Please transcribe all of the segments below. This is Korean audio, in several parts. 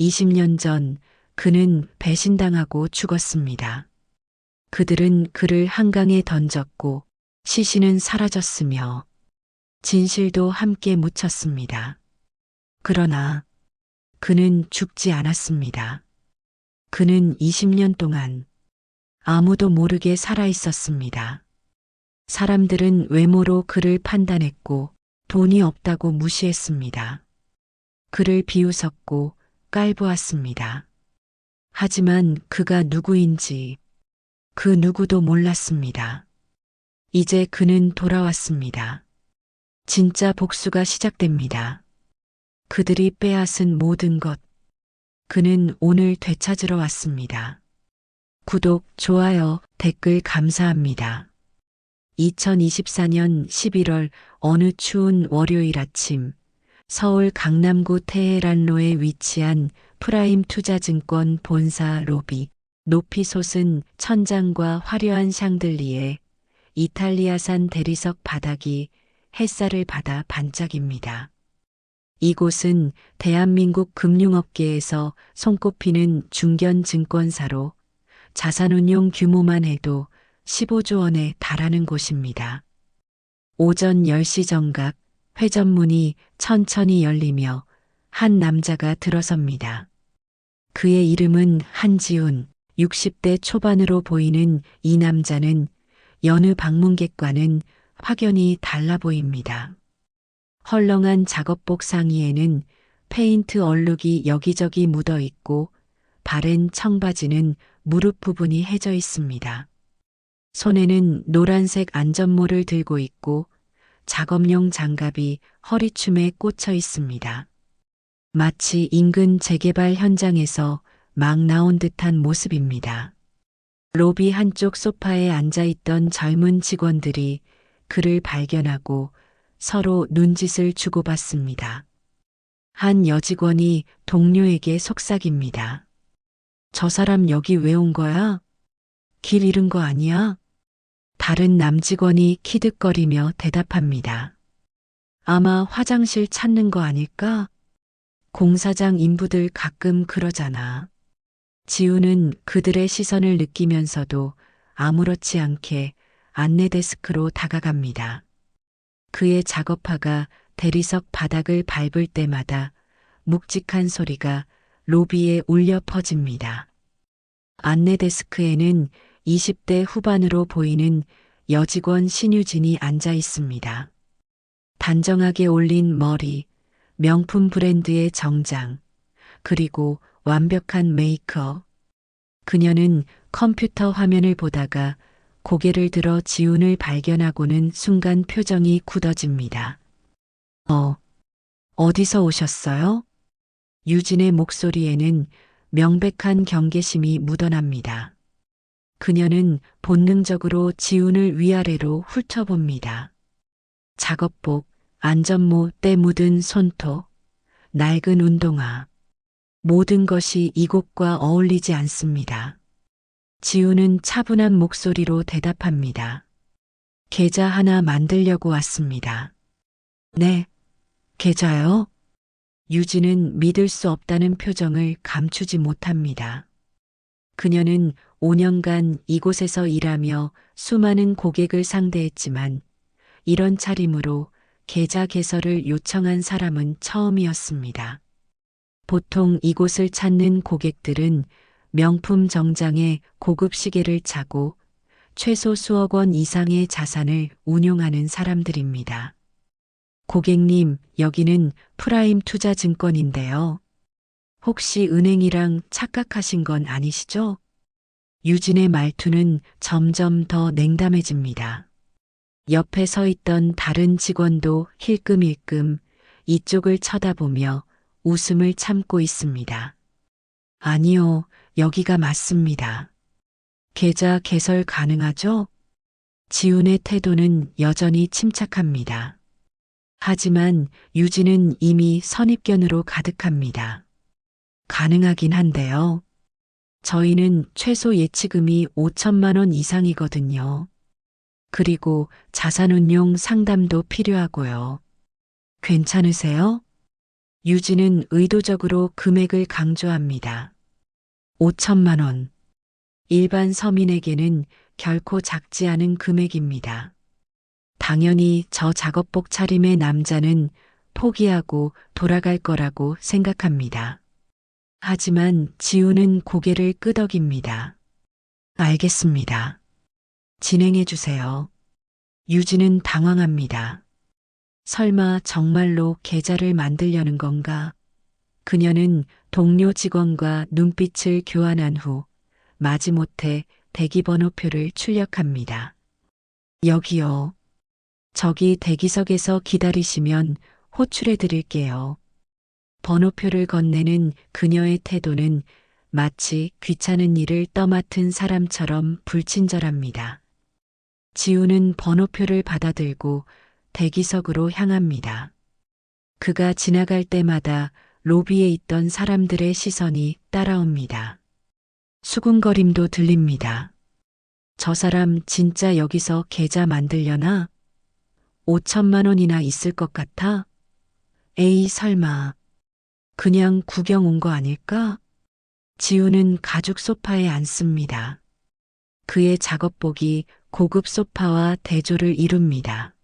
20년 전 그는 배신당하고 죽었습니다. 그들은 그를 한강에 던졌고 시신은 사라졌으며 진실도 함께 묻혔습니다. 그러나 그는 죽지 않았습니다. 그는 20년 동안 아무도 모르게 살아 있었습니다. 사람들은 외모로 그를 판단했고 돈이 없다고 무시했습니다. 그를 비웃었고 깔보았습니다. 하지만 그가 누구인지 그 누구도 몰랐습니다. 이제 그는 돌아왔습니다. 진짜 복수가 시작됩니다. 그들이 빼앗은 모든 것, 그는 오늘 되찾으러 왔습니다. 구독, 좋아요, 댓글 감사합니다. 2024년 11월 어느 추운 월요일 아침, 서울 강남구 테헤란로에 위치한 프라임 투자증권 본사 로비, 높이 솟은 천장과 화려한 샹들리에 이탈리아산 대리석 바닥이 햇살을 받아 반짝입니다. 이곳은 대한민국 금융업계에서 손꼽히는 중견 증권사로 자산운용 규모만 해도 15조 원에 달하는 곳입니다. 오전 10시 정각 회전문이 천천히 열리며 한 남자가 들어섭니다. 그의 이름은 한지훈, 60대 초반으로 보이는 이 남자는 여느 방문객과는 확연히 달라 보입니다. 헐렁한 작업복 상의에는 페인트 얼룩이 여기저기 묻어 있고 바른 청바지는 무릎 부분이 해져 있습니다. 손에는 노란색 안전모를 들고 있고 작업용 장갑이 허리춤에 꽂혀 있습니다. 마치 인근 재개발 현장에서 막 나온 듯한 모습입니다. 로비 한쪽 소파에 앉아있던 젊은 직원들이 그를 발견하고 서로 눈짓을 주고받습니다. 한 여직원이 동료에게 속삭입니다. 저 사람 여기 왜 온 거야? 길 잃은 거 아니야? 다른 남직원이 키득거리며 대답합니다. 아마 화장실 찾는 거 아닐까? 공사장 인부들 가끔 그러잖아. 지우는 그들의 시선을 느끼면서도 아무렇지 않게 안내 데스크로 다가갑니다. 그의 작업화가 대리석 바닥을 밟을 때마다 묵직한 소리가 로비에 울려 퍼집니다. 안내 데스크에는 20대 후반으로 보이는 여직원 신유진이 앉아 있습니다. 단정하게 올린 머리, 명품 브랜드의 정장, 그리고 완벽한 메이크업. 그녀는 컴퓨터 화면을 보다가 고개를 들어 지훈을 발견하고는 순간 표정이 굳어집니다. 어디서 오셨어요? 유진의 목소리에는 명백한 경계심이 묻어납니다. 그녀는 본능적으로 지훈을 위아래로 훑어봅니다. 작업복, 안전모 때 묻은 손톱, 낡은 운동화. 모든 것이 이곳과 어울리지 않습니다. 지훈은 차분한 목소리로 대답합니다. 계좌 하나 만들려고 왔습니다. 네, 계좌요? 유진은 믿을 수 없다는 표정을 감추지 못합니다. 그녀는 5년간 이곳에서 일하며 수많은 고객을 상대했지만 이런 차림으로 계좌 개설을 요청한 사람은 처음이었습니다. 보통 이곳을 찾는 고객들은 명품 정장에 고급 시계를 차고 최소 수억 원 이상의 자산을 운용하는 사람들입니다. 고객님, 여기는 프라임 투자증권인데요. 혹시 은행이랑 착각하신 건 아니시죠? 유진의 말투는 점점 더 냉담해집니다. 옆에 서 있던 다른 직원도 힐끔힐끔 이쪽을 쳐다보며 웃음을 참고 있습니다. 아니요, 여기가 맞습니다. 계좌 개설 가능하죠? 지훈의 태도는 여전히 침착합니다. 하지만 유진은 이미 선입견으로 가득합니다. 가능하긴 한데요. 저희는 최소 예치금이 5천만 원 이상이거든요. 그리고 자산운용 상담도 필요하고요. 괜찮으세요? 유진은 의도적으로 금액을 강조합니다. 5천만 원. 일반 서민에게는 결코 작지 않은 금액입니다. 당연히 저 작업복 차림의 남자는 포기하고 돌아갈 거라고 생각합니다. 하지만 지우는 고개를 끄덕입니다. 알겠습니다. 진행해 주세요. 유진은 당황합니다. 설마 정말로 계좌를 만들려는 건가? 그녀는 동료 직원과 눈빛을 교환한 후 마지못해 대기번호표를 출력합니다. 여기요. 저기 대기석에서 기다리시면 호출해 드릴게요. 번호표를 건네는 그녀의 태도는 마치 귀찮은 일을 떠맡은 사람처럼 불친절합니다. 지우는 번호표를 받아들고 대기석으로 향합니다. 그가 지나갈 때마다 로비에 있던 사람들의 시선이 따라옵니다. 수군거림도 들립니다. 저 사람 진짜 여기서 계좌 만들려나? 5천만 원이나 있을 것 같아? 에이, 설마. 그냥 구경 온 거 아닐까? 지우는 가죽 소파에 앉습니다. 그의 작업복이 고급 소파와 대조를 이룹니다.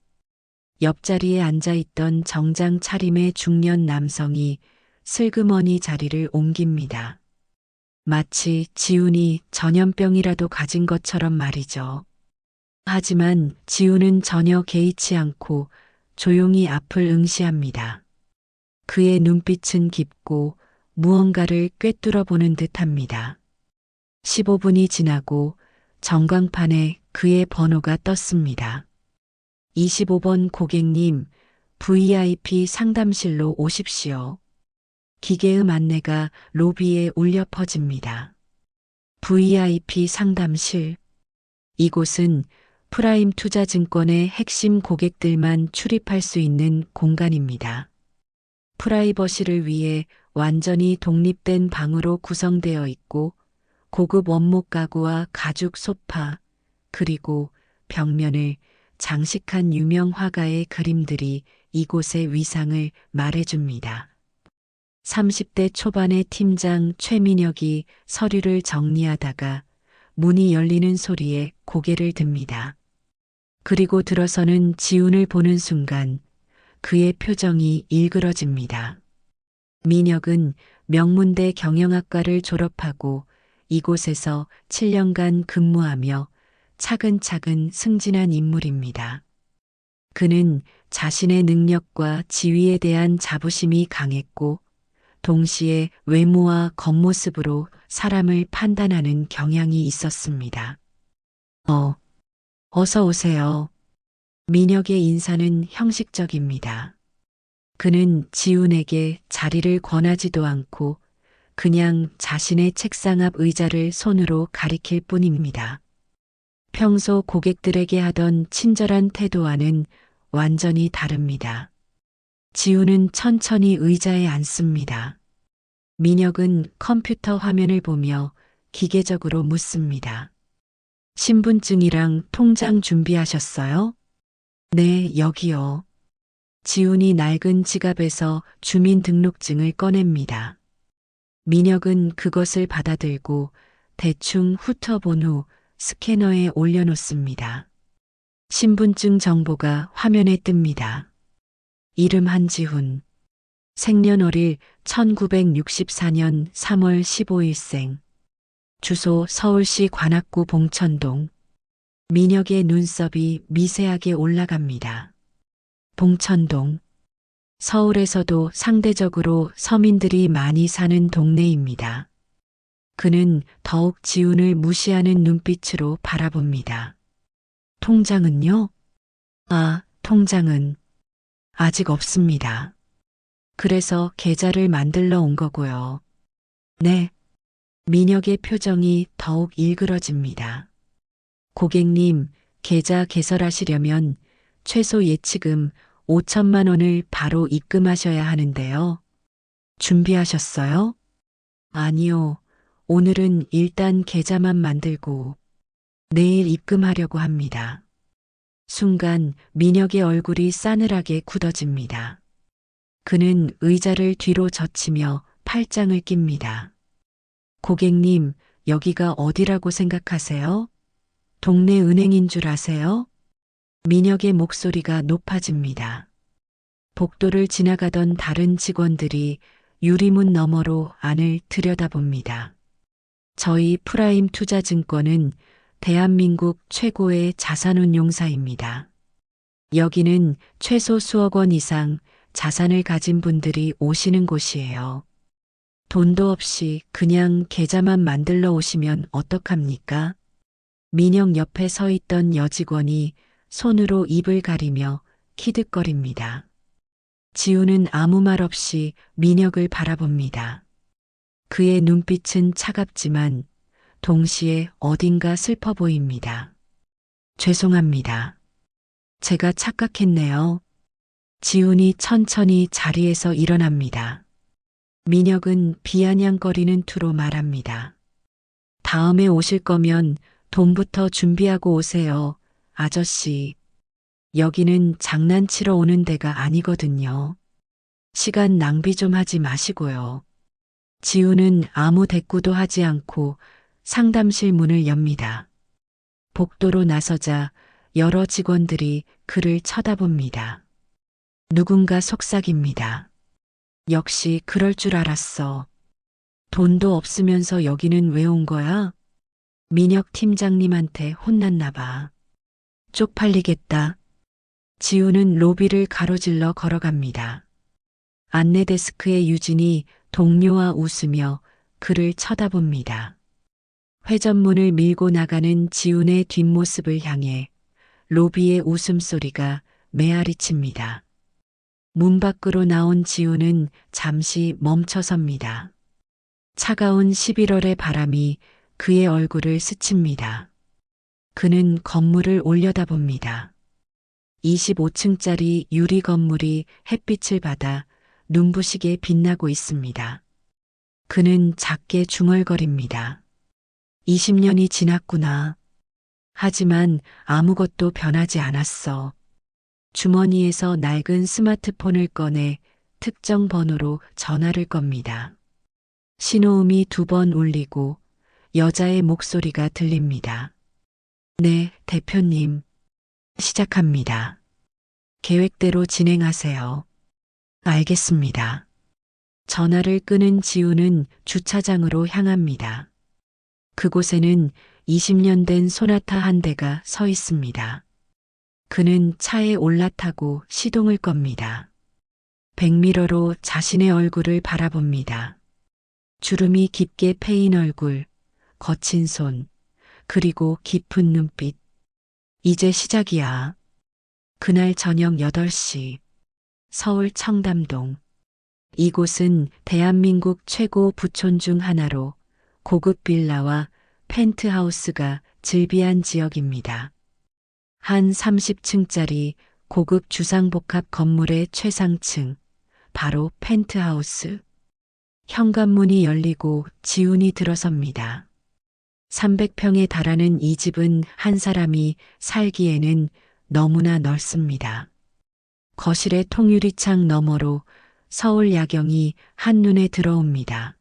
옆자리에 앉아있던 정장 차림의 중년 남성이 슬그머니 자리를 옮깁니다. 마치 지훈이 전염병이라도 가진 것처럼 말이죠. 하지만 지훈은 전혀 개의치 않고 조용히 앞을 응시합니다. 그의 눈빛은 깊고 무언가를 꿰뚫어 보는 듯합니다. 15분이 지나고 전광판에 그의 번호가 떴습니다. 25번 고객님, VIP 상담실로 오십시오. 기계음 안내가 로비에 울려 퍼집니다. VIP 상담실. 이곳은 프라임 투자증권의 핵심 고객들만 출입할 수 있는 공간입니다. 프라이버시를 위해 완전히 독립된 방으로 구성되어 있고 고급 원목 가구와 가죽 소파, 그리고 벽면을 장식한 유명 화가의 그림들이 이곳의 위상을 말해줍니다. 30대 초반의 팀장 최민혁이 서류를 정리하다가 문이 열리는 소리에 고개를 듭니다. 그리고 들어서는 지훈을 보는 순간 그의 표정이 일그러집니다. 민혁은 명문대 경영학과를 졸업하고 이곳에서 7년간 근무하며 차근차근 승진한 인물입니다. 그는 자신의 능력과 지위에 대한 자부심이 강했고 동시에 외모와 겉모습으로 사람을 판단하는 경향이 있었습니다. 어서 오세요. 민혁의 인사는 형식적입니다. 그는 지훈에게 자리를 권하지도 않고 그냥 자신의 책상 앞 의자를 손으로 가리킬 뿐입니다. 평소 고객들에게 하던 친절한 태도와는 완전히 다릅니다. 지훈은 천천히 의자에 앉습니다. 민혁은 컴퓨터 화면을 보며 기계적으로 묻습니다. 신분증이랑 통장 준비하셨어요? 네, 여기요. 지훈이 낡은 지갑에서 주민등록증을 꺼냅니다. 민혁은 그것을 받아들고 대충 훑어본 후 스캐너에 올려놓습니다. 신분증 정보가 화면에 뜹니다. 이름 한지훈. 생년월일 1964년 3월 15일생. 주소 서울시 관악구 봉천동. 민혁의 눈썹이 미세하게 올라갑니다. 봉천동. 서울에서도 상대적으로 서민들이 많이 사는 동네입니다. 그는 더욱 지훈을 무시하는 눈빛으로 바라봅니다. 통장은요? 통장은 아직 없습니다. 그래서 계좌를 만들러 온 거고요. 네. 민혁의 표정이 더욱 일그러집니다. 고객님, 계좌 개설하시려면 최소 예치금 5천만 원을 바로 입금하셔야 하는데요. 준비하셨어요? 아니요. 오늘은 일단 계좌만 만들고 내일 입금하려고 합니다. 순간 민혁의 얼굴이 싸늘하게 굳어집니다. 그는 의자를 뒤로 젖히며 팔짱을 낍니다. 고객님, 여기가 어디라고 생각하세요? 동네 은행인 줄 아세요? 민혁의 목소리가 높아집니다. 복도를 지나가던 다른 직원들이 유리문 너머로 안을 들여다봅니다. 저희 프라임 투자증권은 대한민국 최고의 자산운용사입니다. 여기는 최소 수억 원 이상 자산을 가진 분들이 오시는 곳이에요. 돈도 없이 그냥 계좌만 만들러 오시면 어떡합니까? 민혁 옆에 서 있던 여직원이 손으로 입을 가리며 키득거립니다. 지우는 아무 말 없이 민혁을 바라봅니다. 그의 눈빛은 차갑지만 동시에 어딘가 슬퍼 보입니다. 죄송합니다. 제가 착각했네요. 지훈이 천천히 자리에서 일어납니다. 민혁은 비아냥거리는 투로 말합니다. 다음에 오실 거면 돈부터 준비하고 오세요, 아저씨. 여기는 장난치러 오는 데가 아니거든요. 시간 낭비 좀 하지 마시고요. 지우는 아무 대꾸도 하지 않고 상담실 문을 엽니다. 복도로 나서자 여러 직원들이 그를 쳐다봅니다. 누군가 속삭입니다. 역시 그럴 줄 알았어. 돈도 없으면서 여기는 왜 온 거야? 민혁 팀장님한테 혼났나 봐. 쪽팔리겠다. 지우는 로비를 가로질러 걸어갑니다. 안내 데스크의 유진이 동료와 웃으며 그를 쳐다봅니다. 회전문을 밀고 나가는 지훈의 뒷모습을 향해 로비의 웃음소리가 메아리칩니다. 문 밖으로 나온 지훈은 잠시 멈춰섭니다. 차가운 11월의 바람이 그의 얼굴을 스칩니다. 그는 건물을 올려다봅니다. 25층짜리 유리 건물이 햇빛을 받아 눈부시게 빛나고 있습니다. 그는 작게 중얼거립니다. 20년이 지났구나. 하지만 아무것도 변하지 않았어. 주머니에서 낡은 스마트폰을 꺼내 특정 번호로 전화를 겁니다. 신호음이 2번 울리고 여자의 목소리가 들립니다. 네, 대표님. 시작합니다. 계획대로 진행하세요. 알겠습니다. 전화를 끄는 지우는 주차장으로 향합니다. 그곳에는 20년 된 소나타 한 대가 서 있습니다. 그는 차에 올라타고 시동을 겁니다. 백미러로 자신의 얼굴을 바라봅니다. 주름이 깊게 패인 얼굴, 거친 손, 그리고 깊은 눈빛. 이제 시작이야. 그날 저녁 8시, 서울 청담동. 이곳은 대한민국 최고 부촌 중 하나로 고급 빌라와 펜트하우스가 즐비한 지역입니다. 한 30층짜리 고급 주상복합 건물의 최상층, 바로 펜트하우스. 현관문이 열리고 지훈이 들어섭니다. 300평에 달하는 이 집은 한 사람이 살기에는 너무나 넓습니다. 거실의 통유리창 너머로 서울 야경이 한눈에 들어옵니다.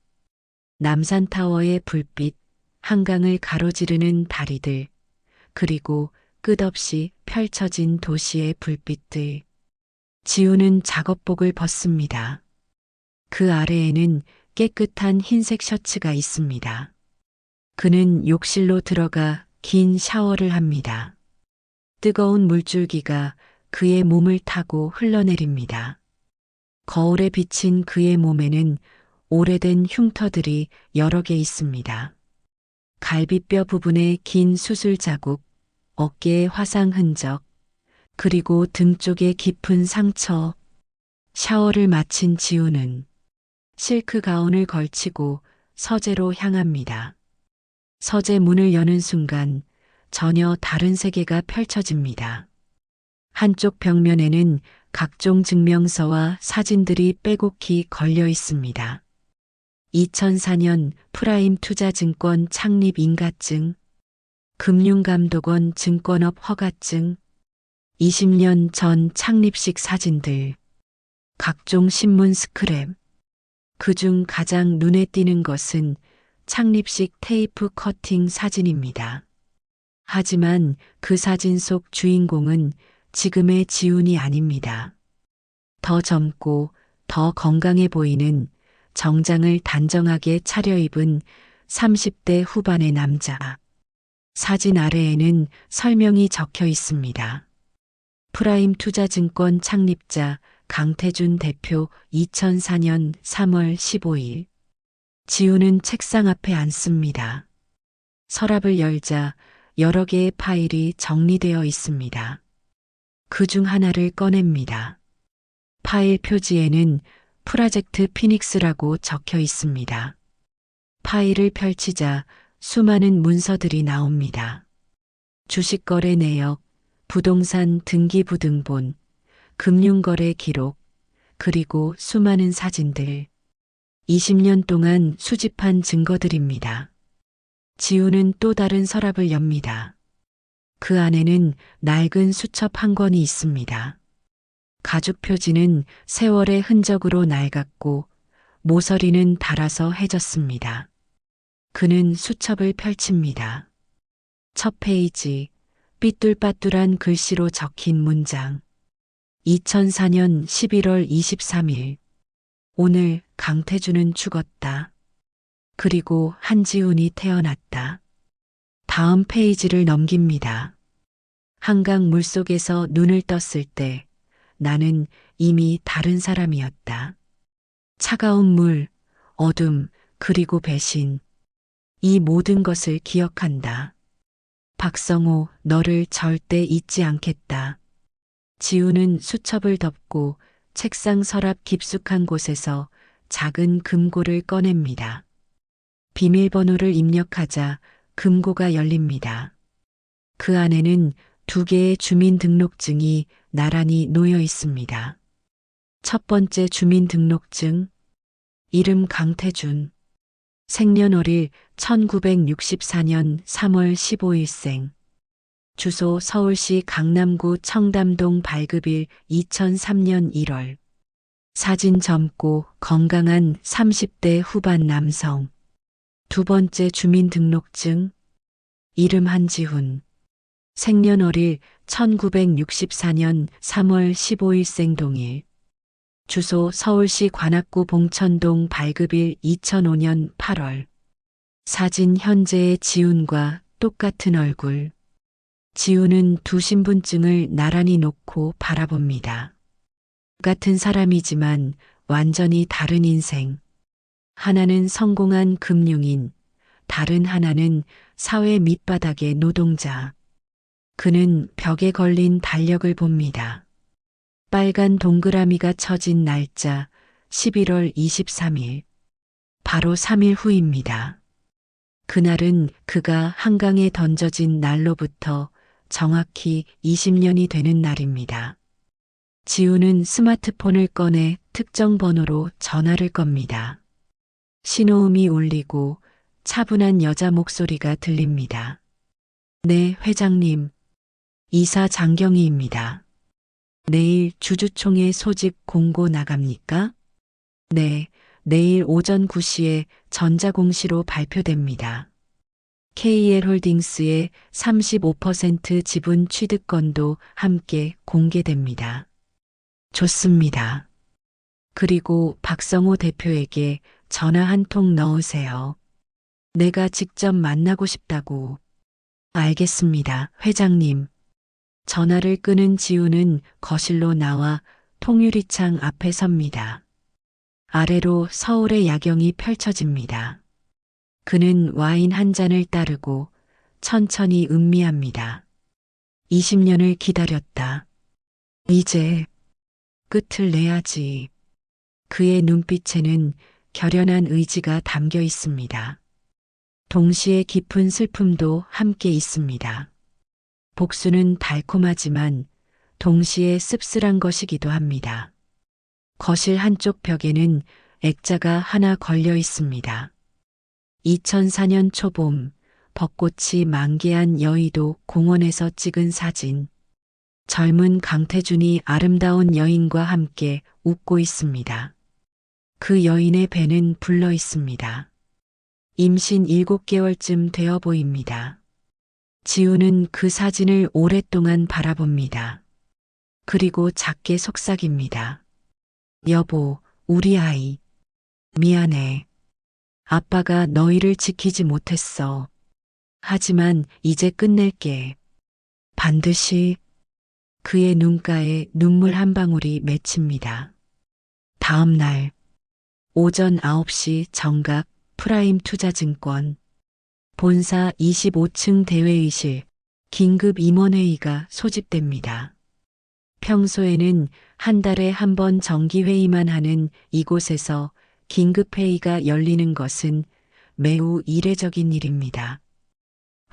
남산타워의 불빛, 한강을 가로지르는 다리들, 그리고 끝없이 펼쳐진 도시의 불빛들. 지우는 작업복을 벗습니다. 그 아래에는 깨끗한 흰색 셔츠가 있습니다. 그는 욕실로 들어가 긴 샤워를 합니다. 뜨거운 물줄기가 그의 몸을 타고 흘러내립니다. 거울에 비친 그의 몸에는 오래된 흉터들이 여러 개 있습니다. 갈비뼈 부분에 긴 수술 자국, 어깨에 화상 흔적, 그리고 등 쪽에 깊은 상처. 샤워를 마친 지우는 실크 가운을 걸치고 서재로 향합니다. 서재 문을 여는 순간 전혀 다른 세계가 펼쳐집니다. 한쪽 벽면에는 각종 증명서와 사진들이 빼곡히 걸려 있습니다. 2004년 프라임 투자증권 창립 인가증, 금융감독원 증권업 허가증, 20년 전 창립식 사진들. 각종 신문 스크랩. 그중 가장 눈에 띄는 것은 창립식 테이프 커팅 사진입니다. 하지만 그 사진 속 주인공은 지금의 지훈이 아닙니다. 더 젊고 더 건강해 보이는 정장을 단정하게 차려입은 30대 후반의 남자. 사진 아래에는 설명이 적혀 있습니다. 프라임 투자증권 창립자 강태준 대표 2004년 3월 15일. 지훈은 책상 앞에 앉습니다. 서랍을 열자 여러 개의 파일이 정리되어 있습니다. 그 중 하나를 꺼냅니다. 파일 표지에는 프로젝트 피닉스라고 적혀 있습니다. 파일을 펼치자 수많은 문서들이 나옵니다. 주식거래 내역, 부동산 등기부등본, 금융거래 기록, 그리고 수많은 사진들. 20년 동안 수집한 증거들입니다. 지훈은 또 다른 서랍을 엽니다. 그 안에는 낡은 수첩 한 권이 있습니다. 가죽 표지는 세월의 흔적으로 낡았고 모서리는 닳아서 해졌습니다. 그는 수첩을 펼칩니다. 첫 페이지, 삐뚤빠뚤한 글씨로 적힌 문장. 2004년 11월 23일. 오늘 강태준은 죽었다. 그리고 한지훈이 태어났다. 다음 페이지를 넘깁니다. 한강 물속에서 눈을 떴을 때 나는 이미 다른 사람이었다. 차가운 물, 어둠, 그리고 배신. 이 모든 것을 기억한다. 박성호, 너를 절대 잊지 않겠다. 지훈은 수첩을 덮고 책상 서랍 깊숙한 곳에서 작은 금고를 꺼냅니다. 비밀번호를 입력하자 금고가 열립니다. 그 안에는 2개의 주민등록증이 나란히 놓여 있습니다. 첫 번째 주민등록증, 이름 강태준, 생년월일 1964년 3월 15일생, 주소 서울시 강남구 청담동 발급일 2003년 1월, 사진 젊고 건강한 30대 후반 남성. 두 번째 주민등록증, 이름 한지훈, 생년월일 1964년 3월 15일생 동일, 주소 서울시 관악구 봉천동 발급일 2005년 8월, 사진 현재의 지훈과 똑같은 얼굴. 지훈은 두 신분증을 나란히 놓고 바라봅니다. 같은 사람이지만 완전히 다른 인생. 하나는 성공한 금융인, 다른 하나는 사회 밑바닥의 노동자. 그는 벽에 걸린 달력을 봅니다. 빨간 동그라미가 쳐진 날짜 11월 23일. 바로 3일 후입니다. 그날은 그가 한강에 던져진 날로부터 정확히 20년이 되는 날입니다. 지훈은 스마트폰을 꺼내 특정 번호로 전화를 겁니다. 신호음이 울리고 차분한 여자 목소리가 들립니다. 네, 회장님. 이사 장경희입니다. 내일 주주총회 소집 공고 나갑니까? 네, 내일 오전 9시에 전자공시로 발표됩니다. KL홀딩스의 35% 지분 취득권도 함께 공개됩니다. 좋습니다. 그리고 박성호 대표에게 전화 한 통 넣으세요. 내가 직접 만나고 싶다고. 알겠습니다, 회장님. 전화를 끄는 지훈은 거실로 나와 통유리창 앞에 섭니다. 아래로 서울의 야경이 펼쳐집니다. 그는 와인 한 잔을 따르고 천천히 음미합니다. 20년을 기다렸다. 이제 끝을 내야지. 그의 눈빛에는 결연한 의지가 담겨 있습니다. 동시에 깊은 슬픔도 함께 있습니다. 복수는 달콤하지만 동시에 씁쓸한 것이기도 합니다. 거실 한쪽 벽에는 액자가 하나 걸려 있습니다. 2004년 초봄, 벚꽃이 만개한 여의도 공원에서 찍은 사진. 젊은 강태준이 아름다운 여인과 함께 웃고 있습니다. 그 여인의 배는 불러 있습니다. 임신 7개월쯤 되어 보입니다. 지우는 그 사진을 오랫동안 바라봅니다. 그리고 작게 속삭입니다. 여보, 우리 아이. 미안해. 아빠가 너희를 지키지 못했어. 하지만 이제 끝낼게. 반드시. 그의 눈가에 눈물 한 방울이 맺힙니다. 다음 날 오전 9시 정각 프라임 투자증권 본사 25층 대회의실 긴급 임원회의가 소집됩니다. 평소에는 한 달에 한 번 정기회의만 하는 이곳에서 긴급회의가 열리는 것은 매우 이례적인 일입니다.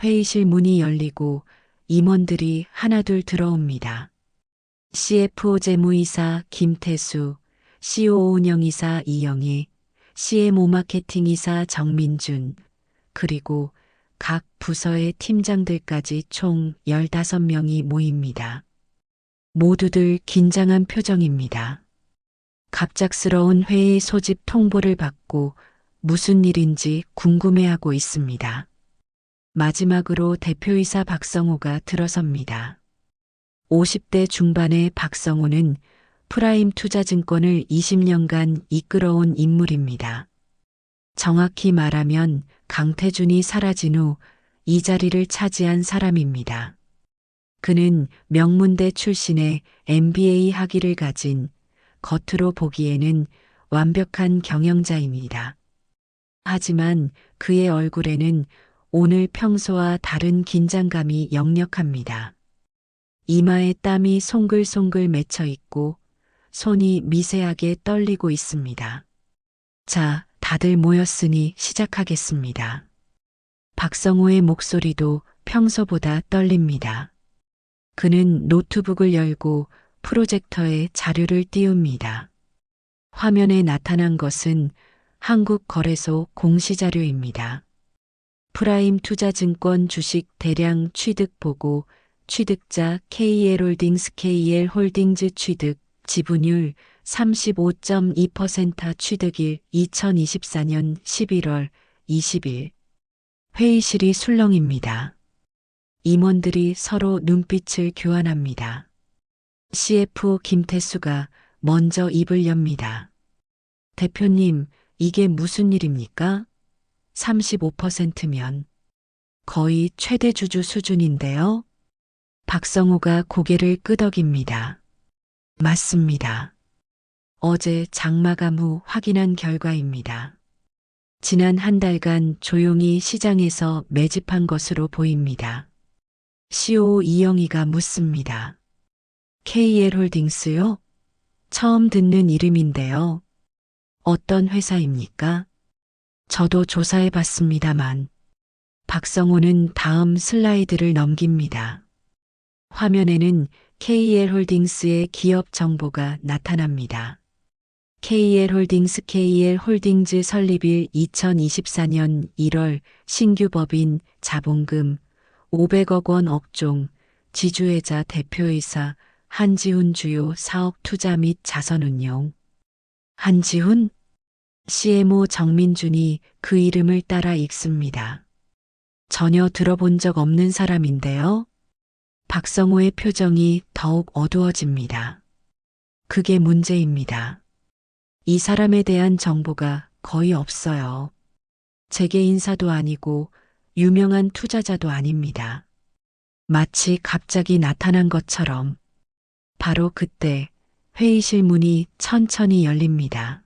회의실 문이 열리고 임원들이 하나둘 들어옵니다. CFO 재무이사 김태수, COO 운영이사 이영희, CMO 마케팅이사 정민준, 그리고 각 부서의 팀장들까지 총 15명이 모입니다. 모두들 긴장한 표정입니다. 갑작스러운 회의 소집 통보를 받고 무슨 일인지 궁금해하고 있습니다. 마지막으로 대표이사 박성호가 들어섭니다. 50대 중반의 박성호는 프라임 투자증권을 20년간 이끌어온 인물입니다. 정확히 말하면 강태준이 사라진 후 이 자리를 차지한 사람입니다. 그는 명문대 출신의 MBA 학위를 가진 겉으로 보기에는 완벽한 경영자입니다. 하지만 그의 얼굴에는 오늘 평소와 다른 긴장감이 역력합니다. 이마에 땀이 송글송글 맺혀 있고 손이 미세하게 떨리고 있습니다. 자, 다들 모였으니 시작하겠습니다. 박성호의 목소리도 평소보다 떨립니다. 그는 노트북을 열고 프로젝터에 자료를 띄웁니다. 화면에 나타난 것은 한국거래소 공시자료입니다. 프라임 투자증권 주식 대량 취득 보고 취득자 KL홀딩스 KL홀딩즈 취득 지분율 35.2% 취득일 2024년 11월 20일 회의실이 술렁입니다. 임원들이 서로 눈빛을 교환합니다. CFO 김태수가 먼저 입을 엽니다. 대표님, 이게 무슨 일입니까? 35%면 거의 최대 주주 수준인데요. 박성호가 고개를 끄덕입니다. 맞습니다. 어제 장마감 후 확인한 결과입니다. 지난 한 달간 조용히 시장에서 매집한 것으로 보입니다. COO 이영희가 묻습니다. KL홀딩스요? 처음 듣는 이름인데요. 어떤 회사입니까? 저도 조사해 봤습니다만. 박성호는 다음 슬라이드를 넘깁니다. 화면에는 KL홀딩스의 기업 정보가 나타납니다. KL홀딩스 KL홀딩즈 설립일 2024년 1월 신규 법인 자본금 500억 원 업종 지주회자 대표이사 한지훈 주요 사업 투자 및 자선운용. 한지훈? CMO 정민준이 그 이름을 따라 읽습니다. 전혀 들어본 적 없는 사람인데요. 박성호의 표정이 더욱 어두워집니다. 그게 문제입니다. 이 사람에 대한 정보가 거의 없어요. 재계 인사도 아니고 유명한 투자자도 아닙니다. 마치 갑자기 나타난 것처럼. 바로 그때 회의실 문이 천천히 열립니다.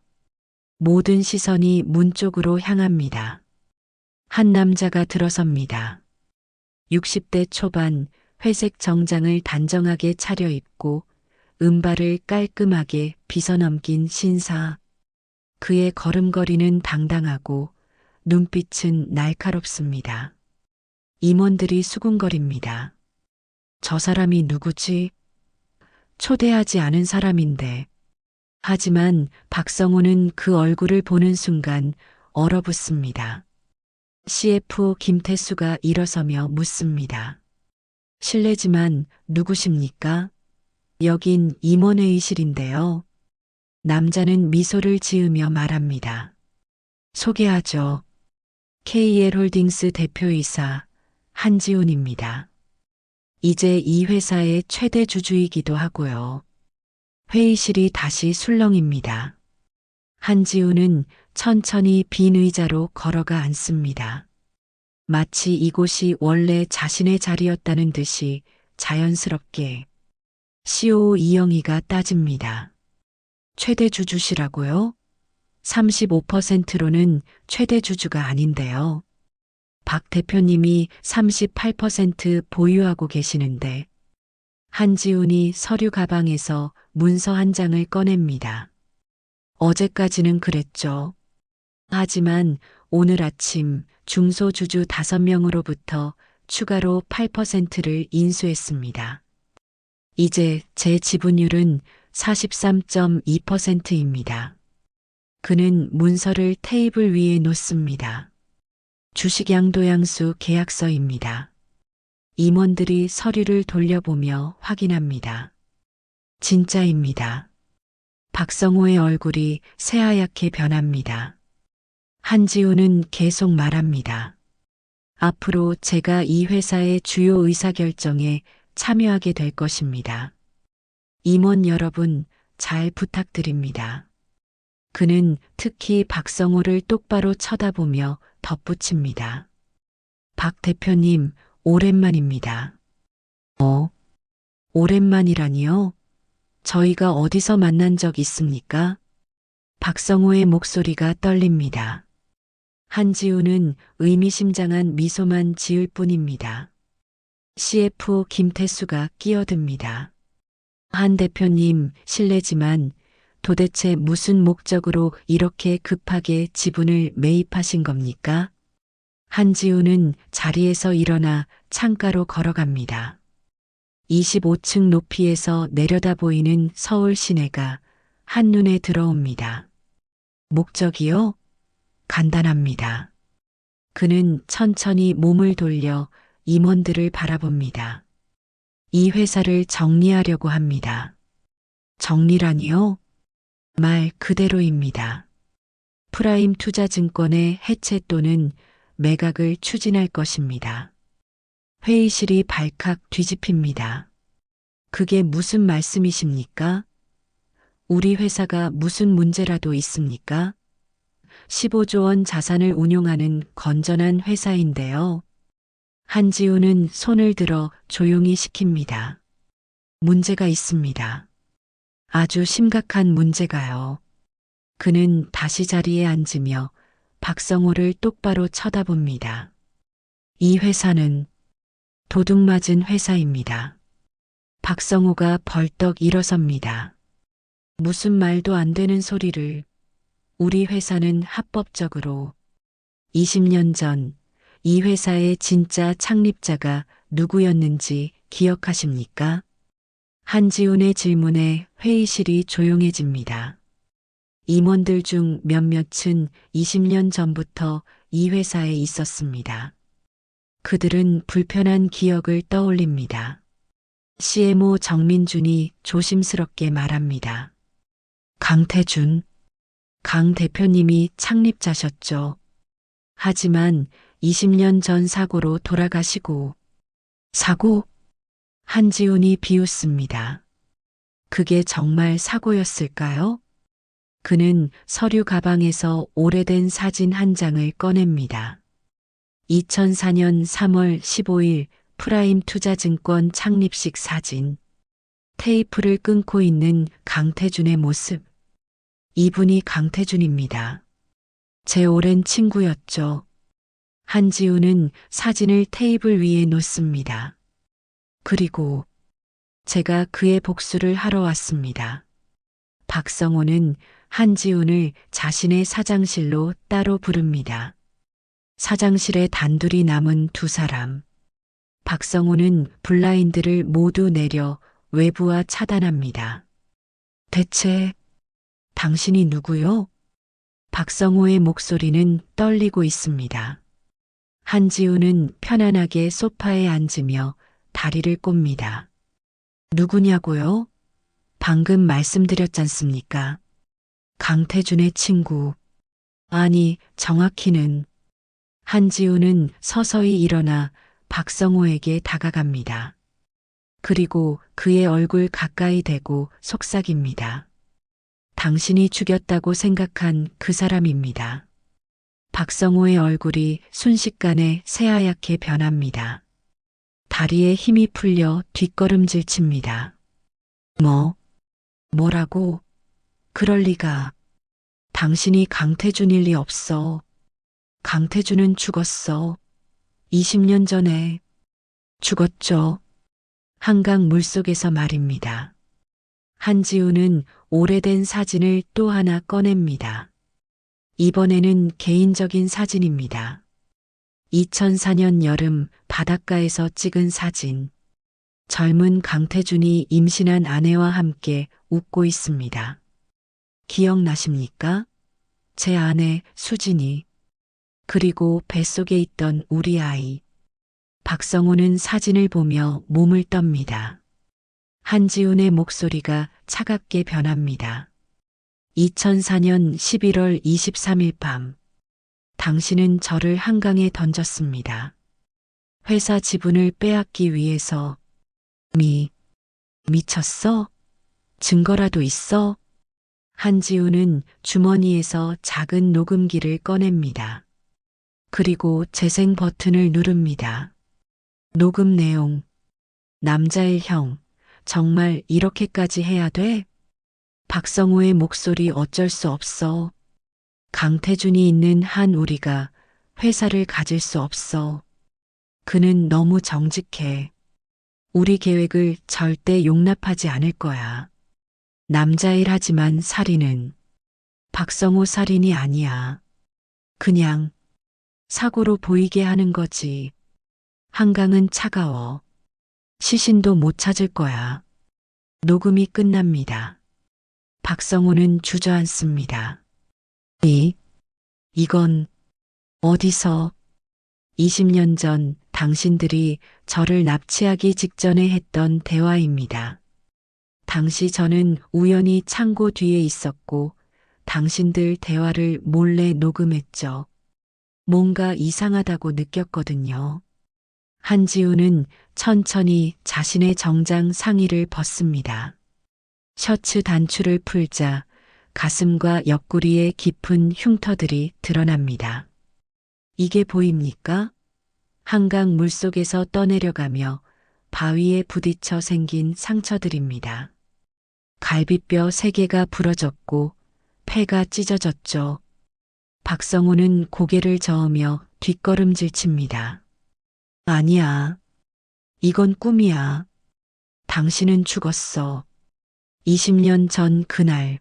모든 시선이 문 쪽으로 향합니다. 한 남자가 들어섭니다. 60대 초반 회색 정장을 단정하게 차려입고 은발을 깔끔하게 빗어넘긴 신사. 그의 걸음걸이는 당당하고 눈빛은 날카롭습니다. 임원들이 수군거립니다. 저 사람이 누구지? 초대하지 않은 사람인데. 하지만 박성호는 그 얼굴을 보는 순간 얼어붙습니다. CFO 김태수가 일어서며 묻습니다. 실례지만 누구십니까? 여긴 임원회의실인데요. 남자는 미소를 지으며 말합니다. 소개하죠. KL홀딩스 대표이사 한지훈입니다. 이제 이 회사의 최대 주주이기도 하고요. 회의실이 다시 술렁입니다. 한지훈은 천천히 빈 의자로 걸어가 앉습니다. 마치 이곳이 원래 자신의 자리였다는 듯이 자연스럽게 CEO 이영희가 따집니다. 최대 주주시라고요? 35%로는 최대 주주가 아닌데요. 박 대표님이 38% 보유하고 계시는데 한지훈이 서류 가방에서 문서 한 장을 꺼냅니다. 어제까지는 그랬죠. 하지만 오늘 아침 중소주주 5명으로부터 추가로 8%를 인수했습니다. 이제 제 지분율은 43.2%입니다. 그는 문서를 테이블 위에 놓습니다. 주식 양도양수 계약서입니다. 임원들이 서류를 돌려보며 확인합니다. 진짜입니다. 박성호의 얼굴이 새하얗게 변합니다. 한지훈은 계속 말합니다. 앞으로 제가 이 회사의 주요 의사결정에 참여하게 될 것입니다. 임원 여러분, 잘 부탁드립니다. 그는 특히 박성호를 똑바로 쳐다보며 덧붙입니다. 박 대표님, 오랜만입니다. 오랜만이라니요? 저희가 어디서 만난 적 있습니까? 박성호의 목소리가 떨립니다. 한지훈은 의미심장한 미소만 지을 뿐입니다. CF 김태수가 끼어듭니다. 한 대표님, 실례지만 도대체 무슨 목적으로 이렇게 급하게 지분을 매입하신 겁니까? 한지훈은 자리에서 일어나 창가로 걸어갑니다. 25층 높이에서 내려다 보이는 서울 시내가 한눈에 들어옵니다. 목적이요? 간단합니다. 그는 천천히 몸을 돌려 임원들을 바라봅니다. 이 회사를 정리하려고 합니다. 정리라니요? 말 그대로입니다. 프라임 투자증권의 해체 또는 매각을 추진할 것입니다. 회의실이 발칵 뒤집힙니다. 그게 무슨 말씀이십니까? 우리 회사가 무슨 문제라도 있습니까? 15조 원 자산을 운용하는 건전한 회사인데요. 한지훈은 손을 들어 조용히 시킵니다. 문제가 있습니다. 아주 심각한 문제가요. 그는 다시 자리에 앉으며 박성호를 똑바로 쳐다봅니다. 이 회사는 도둑맞은 회사입니다. 박성호가 벌떡 일어섭니다. 무슨 말도 안 되는 소리를. 우리 회사는 합법적으로 20년 전 이 회사의 진짜 창립자가 누구였는지 기억하십니까? 한지훈의 질문에 회의실이 조용해집니다. 임원들 중 몇몇은 20년 전부터 이 회사에 있었습니다. 그들은 불편한 기억을 떠올립니다. CMO 정민준이 조심스럽게 말합니다. 강태준, 강 대표님이 창립자셨죠. 하지만 20년 전 사고로 돌아가시고. 사고? 한지훈이 비웃습니다. 그게 정말 사고였을까요? 그는 서류 가방에서 오래된 사진 한 장을 꺼냅니다. 2004년 3월 15일 프라임 투자증권 창립식 사진. 테이프를 끊고 있는 강태준의 모습. 이분이 강태준입니다. 제 오랜 친구였죠. 한지훈은 사진을 테이블 위에 놓습니다. 그리고 제가 그의 복수를 하러 왔습니다. 박성호는 한지훈을 자신의 사장실로 따로 부릅니다. 사장실에 단둘이 남은 두 사람. 박성호는 블라인드를 모두 내려 외부와 차단합니다. 대체 당신이 누구요? 박성호의 목소리는 떨리고 있습니다. 한지훈은 편안하게 소파에 앉으며 다리를 꼽니다. 누구냐고요? 방금 말씀드렸잖습니까? 강태준의 친구. 아니, 정확히는. 한지우는 서서히 일어나 박성호에게 다가갑니다. 그리고 그의 얼굴 가까이 대고 속삭입니다. 당신이 죽였다고 생각한 그 사람입니다. 박성호의 얼굴이 순식간에 새하얗게 변합니다. 다리에 힘이 풀려 뒷걸음질 칩니다. 뭐라고? 그럴 리가. 당신이 강태준일 리 없어. 강태준은 죽었어. 20년 전에. 죽었죠. 한강 물속에서 말입니다. 한지우는 오래된 사진을 또 하나 꺼냅니다. 이번에는 개인적인 사진입니다. 2004년 여름 바닷가에서 찍은 사진. 젊은 강태준이 임신한 아내와 함께 웃고 있습니다. 기억나십니까? 제 아내 수진이. 그리고 뱃속에 있던 우리 아이. 박성호는 사진을 보며 몸을 떱니다. 한지훈의 목소리가 차갑게 변합니다. 2004년 11월 23일 밤. 당신은 저를 한강에 던졌습니다. 회사 지분을 빼앗기 위해서. 미쳤어? 증거라도 있어? 한지우는 주머니에서 작은 녹음기를 꺼냅니다. 그리고 재생 버튼을 누릅니다. 녹음 내용. 남자의 형, 정말 이렇게까지 해야 돼? 박성호의 목소리 어쩔 수 없어. 강태준이 있는 한 우리가 회사를 가질 수 없어. 그는 너무 정직해. 우리 계획을 절대 용납하지 않을 거야. 남자일 하지만 살인은 박성호 살인이 아니야. 그냥 사고로 보이게 하는 거지. 한강은 차가워. 시신도 못 찾을 거야. 녹음이 끝납니다. 박성호는 주저앉습니다. 이건 어디서? 20년 전 당신들이 저를 납치하기 직전에 했던 대화입니다. 당시 저는 우연히 창고 뒤에 있었고 당신들 대화를 몰래 녹음했죠. 뭔가 이상하다고 느꼈거든요. 한지우는 천천히 자신의 정장 상의를 벗습니다. 셔츠 단추를 풀자 가슴과 옆구리에 깊은 흉터들이 드러납니다. 이게 보입니까? 한강 물속에서 떠내려가며 바위에 부딪혀 생긴 상처들입니다. 갈비뼈 3개가 부러졌고 폐가 찢어졌죠. 박성호는 고개를 저으며 뒷걸음질 칩니다. 아니야. 이건 꿈이야. 당신은 죽었어. 20년 전 그날.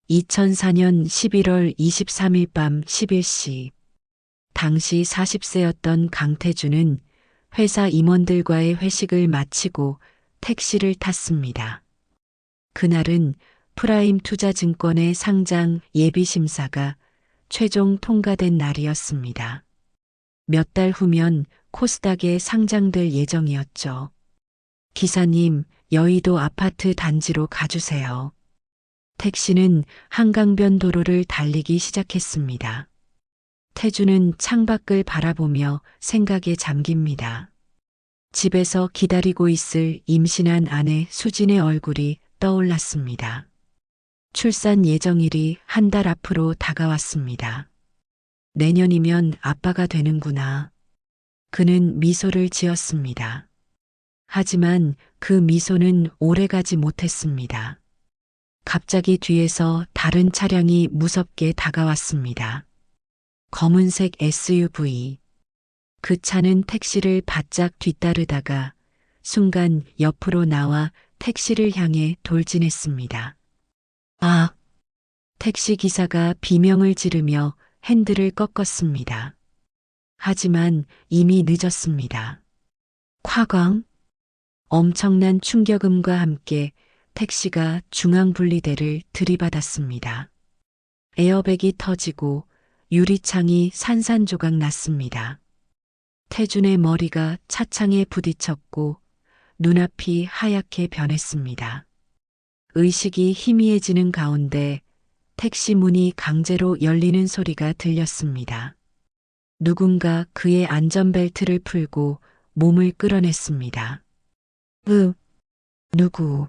2004년 11월 23일 밤 11시. 당시 40세였던 강태준은 회사 임원들과의 회식을 마치고 택시를 탔습니다. 그날은 프라임 투자증권의 상장 예비심사가 최종 통과된 날이었습니다. 몇 달 후면 코스닥에 상장될 예정이었죠. 기사님, 여의도 아파트 단지로 가주세요. 택시는 한강변 도로를 달리기 시작했습니다. 태주는 창밖을 바라보며 생각에 잠깁니다. 집에서 기다리고 있을 임신한 아내 수진의 얼굴이 떠올랐습니다. 출산 예정일이 한 달 앞으로 다가왔습니다. 내년이면 아빠가 되는구나. 그는 미소를 지었습니다. 하지만 그 미소는 오래가지 못했습니다. 갑자기 뒤에서 다른 차량이 무섭게 다가왔습니다. 검은색 SUV. 그 차는 택시를 바짝 뒤따르다가 순간 옆으로 나와 택시를 향해 돌진했습니다. 아! 택시 기사가 비명을 지르며 핸들을 꺾었습니다. 하지만 이미 늦었습니다. 쾅! 엄청난 충격음과 함께 택시가 중앙분리대를 들이받았습니다. 에어백이 터지고 유리창이 산산조각 났습니다. 태준의 머리가 차창에 부딪혔고 눈앞이 하얗게 변했습니다. 의식이 희미해지는 가운데 택시 문이 강제로 열리는 소리가 들렸습니다. 누군가 그의 안전벨트를 풀고 몸을 끌어냈습니다. 누구?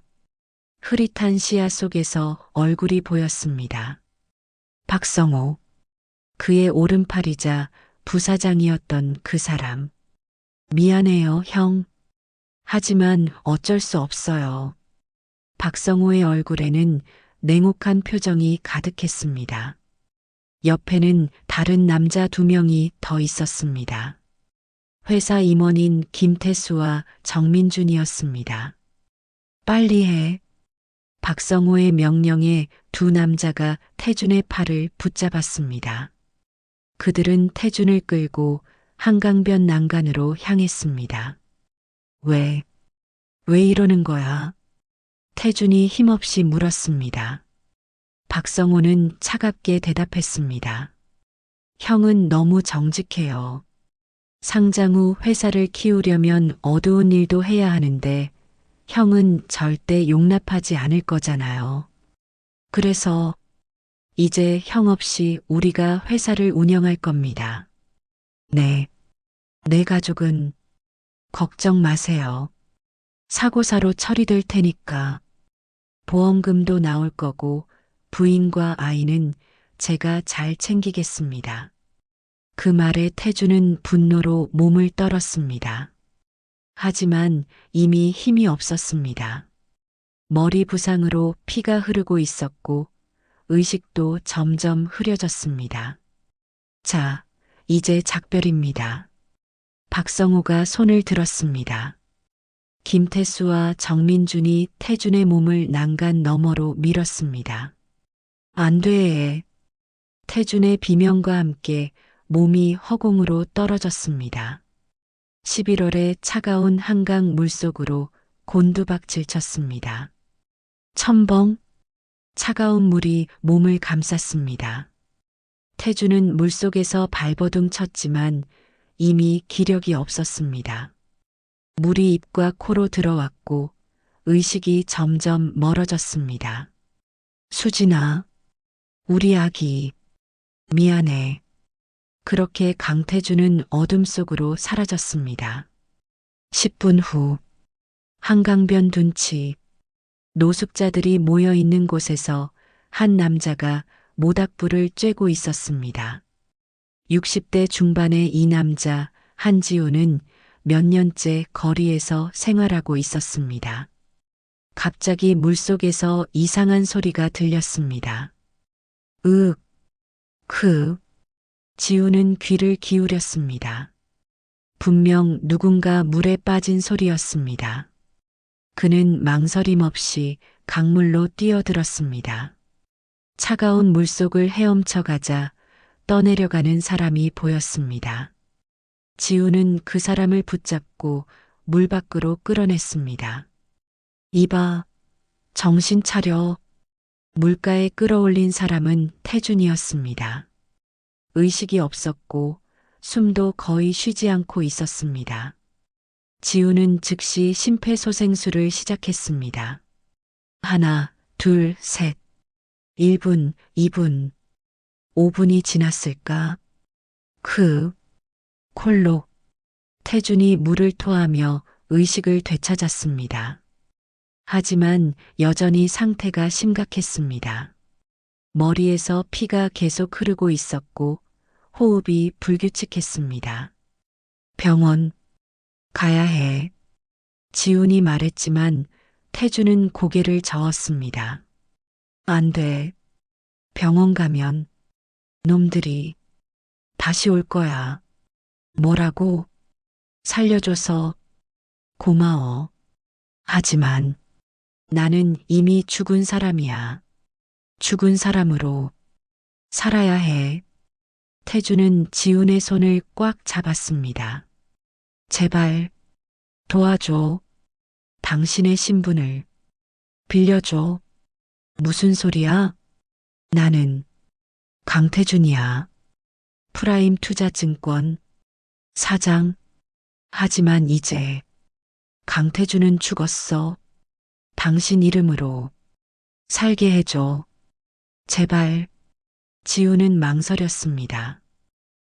흐릿한 시야 속에서 얼굴이 보였습니다. 박성호. 그의 오른팔이자 부사장이었던 그 사람. 미안해요, 형. 하지만 어쩔 수 없어요. 박성호의 얼굴에는 냉혹한 표정이 가득했습니다. 옆에는 다른 남자 2명이 더 있었습니다. 회사 임원인 김태수와 정민준이었습니다. 빨리 해. 박성호의 명령에 2 남자가 태준의 팔을 붙잡았습니다. 그들은 태준을 끌고 한강변 난간으로 향했습니다. 왜 이러는 거야? 태준이 힘없이 물었습니다. 박성호는 차갑게 대답했습니다. 형은 너무 정직해요. 상장 후 회사를 키우려면 어두운 일도 해야 하는데 형은 절대 용납하지 않을 거잖아요. 그래서 이제 형 없이 우리가 회사를 운영할 겁니다. 네. 내 가족은 걱정 마세요. 사고사로 처리될 테니까. 보험금도 나올 거고 부인과 아이는 제가 잘 챙기겠습니다. 그 말에 태주는 분노로 몸을 떨었습니다. 하지만 이미 힘이 없었습니다. 머리 부상으로 피가 흐르고 있었고 의식도 점점 흐려졌습니다. 자, 이제 작별입니다. 박성호가 손을 들었습니다. 김태수와 정민준이 태준의 몸을 난간 너머로 밀었습니다. 안 돼. 태준의 비명과 함께 몸이 허공으로 떨어졌습니다. 11월의 차가운 한강 물속으로 곤두박질 쳤습니다. 첨벙. 차가운 물이 몸을 감쌌습니다. 태준은 물속에서 발버둥 쳤지만 이미 기력이 없었습니다. 물이 입과 코로 들어왔고 의식이 점점 멀어졌습니다. 수진아, 우리 아기, 미안해. 그렇게 강태준은 어둠 속으로 사라졌습니다. 10분 후, 한강변 둔치, 노숙자들이 모여 있는 곳에서 한 남자가 모닥불을 쬐고 있었습니다. 60대 중반의 이 남자, 한지호는 몇 년째 거리에서 생활하고 있었습니다. 갑자기 물속에서 이상한 소리가 들렸습니다. 지우는 귀를 기울였습니다. 분명 누군가 물에 빠진 소리였습니다. 그는 망설임 없이 강물로 뛰어들었습니다. 차가운 물속을 헤엄쳐 가자 떠내려가는 사람이 보였습니다. 지우는 그 사람을 붙잡고 물 밖으로 끌어냈습니다. 이봐, 정신 차려. 물가에 끌어올린 사람은 태준이었습니다. 의식이 없었고 숨도 거의 쉬지 않고 있었습니다. 지우는 즉시 심폐소생술을 시작했습니다. 하나, 둘, 셋. 1분, 2분, 5분이 지났을까? 콜록. 태준이 물을 토하며 의식을 되찾았습니다. 하지만 여전히 상태가 심각했습니다. 머리에서 피가 계속 흐르고 있었고 호흡이 불규칙했습니다. 병원 가야 해. 지훈이 말했지만 태준은 고개를 저었습니다. 안 돼. 병원 가면 놈들이 다시 올 거야. 뭐라고? 살려줘서 고마워. 하지만 나는 이미 죽은 사람이야. 죽은 사람으로 살아야 해. 태주는 지훈의 손을 꽉 잡았습니다. 제발 도와줘. 당신의 신분을 빌려줘. 무슨 소리야? 나는 강태준이야. 프라임 투자증권 사장. 하지만 이제 강태준은 죽었어. 당신 이름으로 살게 해줘. 제발. 지우는 망설였습니다.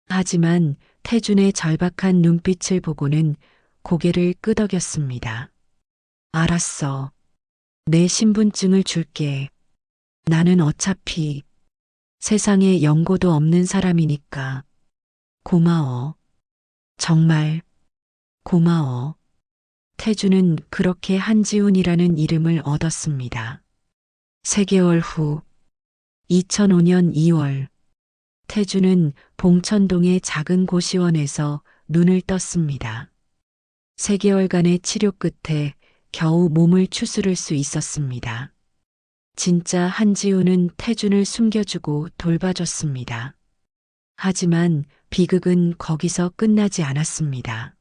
하지만 태준의 절박한 눈빛을 보고는 고개를 끄덕였습니다. 알았어. 내 신분증을 줄게. 나는 어차피 세상에 연고도 없는 사람이니까. 고마워. 정말 고마워. 태주는 그렇게 한지훈이라는 이름을 얻었습니다. 3개월 후 2005년 2월 태주는 봉천동의 작은 고시원에서 눈을 떴습니다. 3개월간의 치료 끝에 겨우 몸을 추스를 수 있었습니다. 진짜 한지훈은 태준을 숨겨주고 돌봐줬습니다. 하지만 비극은 거기서 끝나지 않았습니다.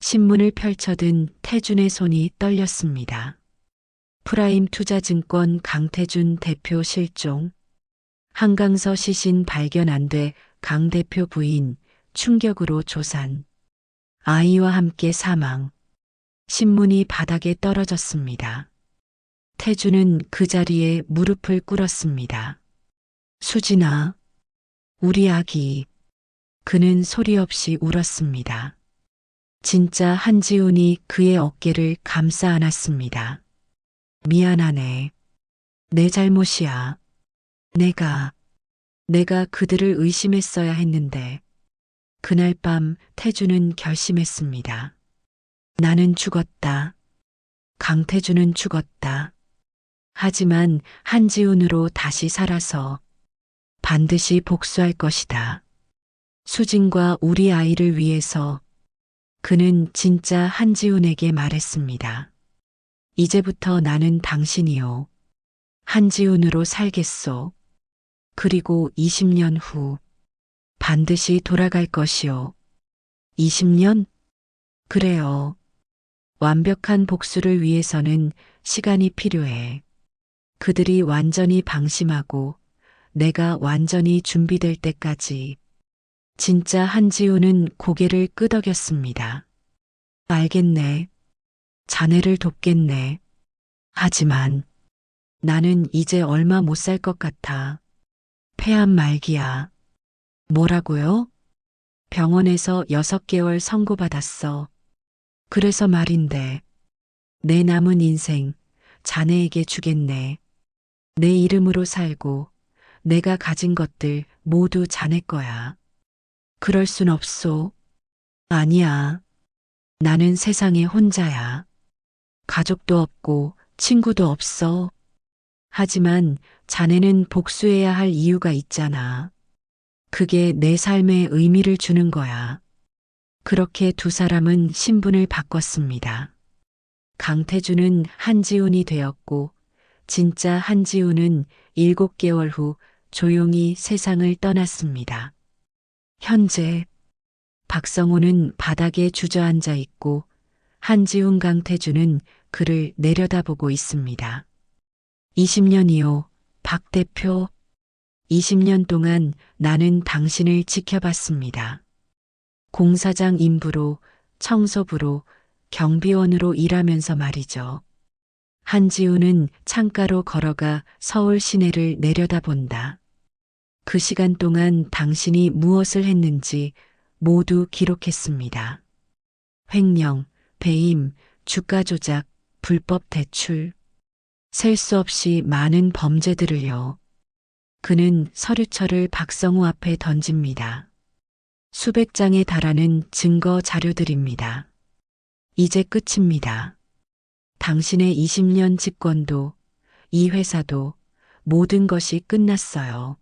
신문을 펼쳐든 태준의 손이 떨렸습니다. 프라임 투자증권 강태준 대표 실종, 한강서 시신 발견 안 돼 강 대표 부인 충격으로 조산, 아이와 함께 사망. 신문이 바닥에 떨어졌습니다. 태준은 그 자리에 무릎을 꿇었습니다. 수진아, 우리 아기. 그는 소리 없이 울었습니다. 진짜 한지훈이 그의 어깨를 감싸 안았습니다. 미안하네. 내 잘못이야. 내가 그들을 의심했어야 했는데. 그날 밤 태준은 결심했습니다. 나는 죽었다. 강태준은 죽었다. 하지만 한지훈으로 다시 살아서 반드시 복수할 것이다. 수진과 우리 아이를 위해서 그는 진짜 한지훈에게 말했습니다. 이제부터 나는 당신이요. 한지훈으로 살겠소. 그리고 20년 후 반드시 돌아갈 것이요. 20년? 그래요. 완벽한 복수를 위해서는 시간이 필요해. 그들이 완전히 방심하고 내가 완전히 준비될 때까지. 진짜 한지훈은 고개를 끄덕였습니다. 알겠네. 자네를 돕겠네. 하지만 나는 이제 얼마 못 살 것 같아. 폐암 말기야. 뭐라고요? 병원에서 6개월 선고받았어. 그래서 말인데 내 남은 인생 자네에게 주겠네. 내 이름으로 살고 내가 가진 것들 모두 자네 거야. 그럴 순 없소. 아니야. 나는 세상에 혼자야. 가족도 없고 친구도 없어. 하지만 자네는 복수해야 할 이유가 있잖아. 그게 내 삶에 의미를 주는 거야. 그렇게 두 사람은 신분을 바꿨습니다. 강태준은 한지훈이 되었고 진짜 한지훈은 7개월 후 조용히 세상을 떠났습니다. 현재 박성호는 바닥에 주저앉아 있고 한지훈 강태준은 그를 내려다보고 있습니다. 20년이요, 박 대표. 20년 동안 나는 당신을 지켜봤습니다. 공사장 인부로, 청소부로, 경비원으로 일하면서 말이죠. 한지훈은 창가로 걸어가 서울 시내를 내려다본다. 그 시간 동안 당신이 무엇을 했는지 모두 기록했습니다. 횡령, 배임, 주가 조작, 불법 대출. 셀 수 없이 많은 범죄들을요. 그는 서류철을 박성호 앞에 던집니다. 수백 장에 달하는 증거 자료들입니다. 이제 끝입니다. 당신의 20년 집권도, 이 회사도 모든 것이 끝났어요.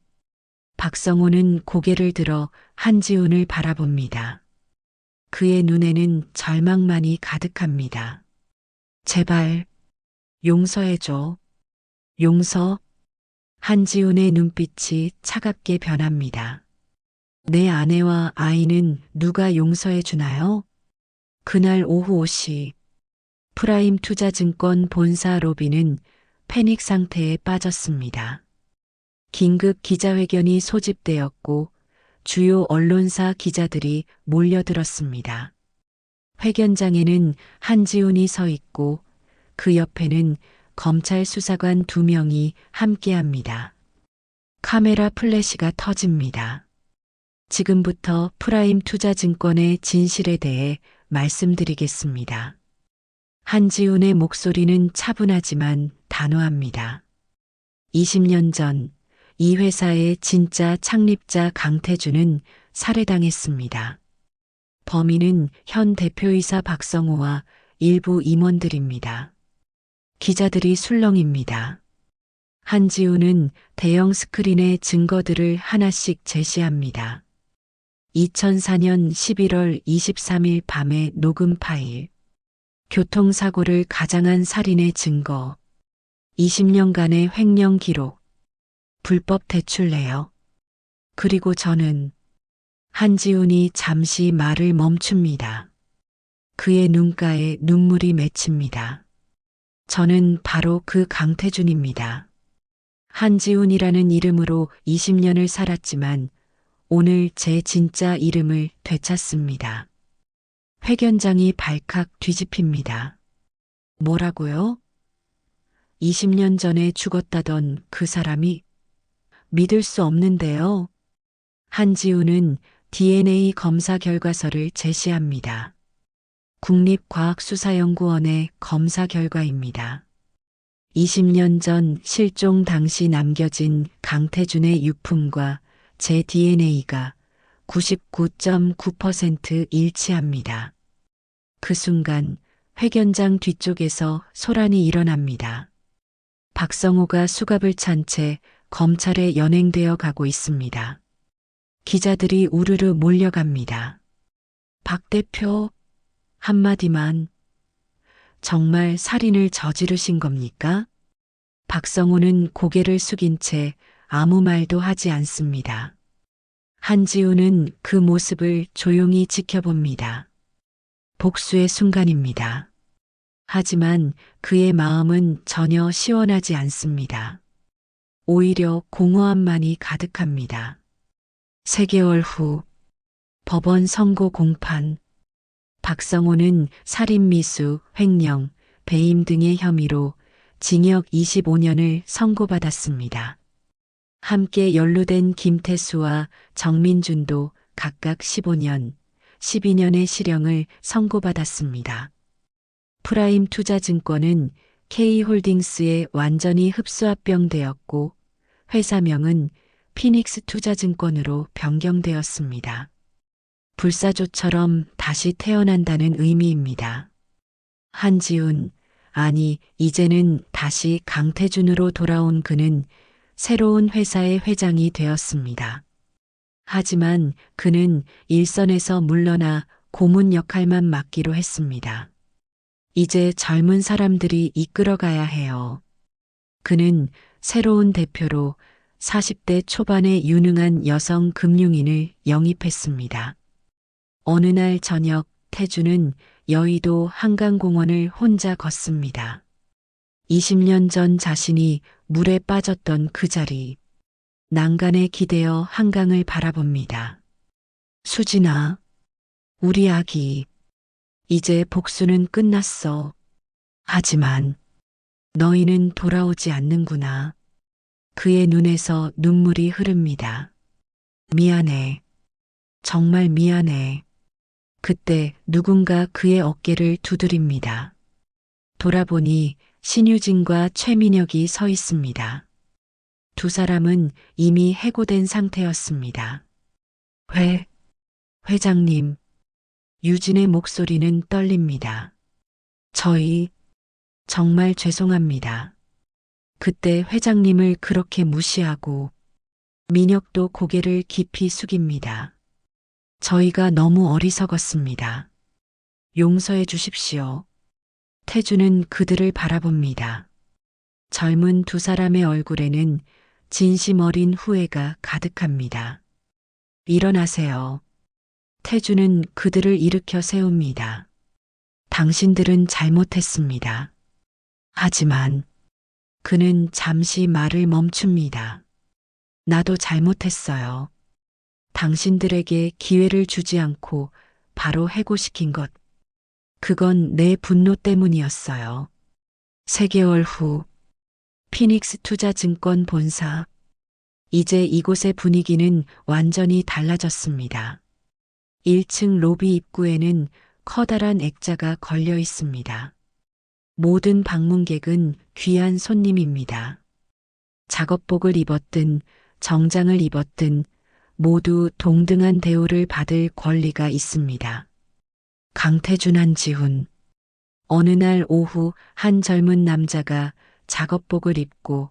박성호는 고개를 들어 한지훈을 바라봅니다. 그의 눈에는 절망만이 가득합니다. 제발 용서해줘. 용서? 한지훈의 눈빛이 차갑게 변합니다. 내 아내와 아이는 누가 용서해 주나요? 그날 오후 5시 프라임 투자증권 본사 로비는 패닉 상태에 빠졌습니다. 긴급 기자회견이 소집되었고 주요 언론사 기자들이 몰려들었습니다. 회견장에는 한지훈이 서 있고 그 옆에는 검찰 수사관 2명이 함께합니다. 카메라 플래시가 터집니다. 지금부터 프라임 투자증권의 진실에 대해 말씀드리겠습니다. 한지훈의 목소리는 차분하지만 단호합니다. 20년 전 이 회사의 진짜 창립자 강태준은 살해당했습니다. 범인은 현 대표이사 박성호와 일부 임원들입니다. 기자들이 술렁입니다. 한지훈은 대형 스크린에 증거들을 하나씩 제시합니다. 2004년 11월 23일 밤의 녹음 파일, 교통사고를 가장한 살인의 증거, 20년간의 횡령 기록, 불법 대출 내역. 그리고 저는 한지훈이 잠시 말을 멈춥니다. 그의 눈가에 눈물이 맺힙니다. 저는 바로 그 강태준입니다. 한지훈이라는 이름으로 20년을 살았지만 오늘 제 진짜 이름을 되찾습니다. 회견장이 발칵 뒤집힙니다. 뭐라고요? 20년 전에 죽었다던 그 사람이? 믿을 수 없는데요. 한지훈은 DNA 검사 결과서를 제시합니다. 국립과학수사연구원의 검사 결과입니다. 20년 전 실종 당시 남겨진 강태준의 유품과 제 DNA가 99.9% 일치합니다. 그 순간 회견장 뒤쪽에서 소란이 일어납니다. 박성호가 수갑을 찬 채 검찰에 연행되어 가고 있습니다. 기자들이 우르르 몰려갑니다. 박 대표, 한마디만. 정말 살인을 저지르신 겁니까? 박성호는 고개를 숙인 채 아무 말도 하지 않습니다. 한지훈은 그 모습을 조용히 지켜봅니다. 복수의 순간입니다. 하지만 그의 마음은 전혀 시원하지 않습니다. 오히려 공허함만이 가득합니다. 3개월 후 법원 선고 공판. 박성호는 살인미수, 횡령, 배임 등의 혐의로 징역 25년을 선고받았습니다. 함께 연루된 김태수와 정민준도 각각 15년, 12년의 실형을 선고받았습니다. 프라임 투자증권은 K홀딩스에 완전히 흡수합병되었고 회사명은 피닉스 투자증권으로 변경되었습니다. 불사조처럼 다시 태어난다는 의미입니다. 한지훈, 아니 이제는 다시 강태준으로 돌아온 그는 새로운 회사의 회장이 되었습니다. 하지만 그는 일선에서 물러나 고문 역할만 맡기로 했습니다. 이제 젊은 사람들이 이끌어가야 해요. 그는 새로운 대표로 40대 초반의 유능한 여성 금융인을 영입했습니다. 어느 날 저녁 태준은 여의도 한강공원을 혼자 걷습니다. 20년 전 자신이 물에 빠졌던 그 자리, 난간에 기대어 한강을 바라봅니다. 수진아, 우리 아기, 이제 복수는 끝났어. 하지만 너희는 돌아오지 않는구나. 그의 눈에서 눈물이 흐릅니다. 미안해. 정말 미안해. 그때 누군가 그의 어깨를 두드립니다. 돌아보니 신유진과 최민혁이 서 있습니다. 두 사람은 이미 해고된 상태였습니다. 회장님. 유진의 목소리는 떨립니다. 저희 정말 죄송합니다. 그때 회장님을 그렇게 무시하고 민혁도 고개를 깊이 숙입니다. 저희가 너무 어리석었습니다. 용서해 주십시오. 태주는 그들을 바라봅니다. 젊은 두 사람의 얼굴에는 진심 어린 후회가 가득합니다. 일어나세요. 태주는 그들을 일으켜 세웁니다. 당신들은 잘못했습니다. 하지만 그는 잠시 말을 멈춥니다. 나도 잘못했어요. 당신들에게 기회를 주지 않고 바로 해고시킨 것. 그건 내 분노 때문이었어요. 3개월 후 피닉스 투자증권 본사. 이제 이곳의 분위기는 완전히 달라졌습니다. 1층 로비 입구에는 커다란 액자가 걸려 있습니다. 모든 방문객은 귀한 손님입니다. 작업복을 입었든 정장을 입었든 모두 동등한 대우를 받을 권리가 있습니다. 강태준, 한지훈. 어느 날 오후 한 젊은 남자가 작업복을 입고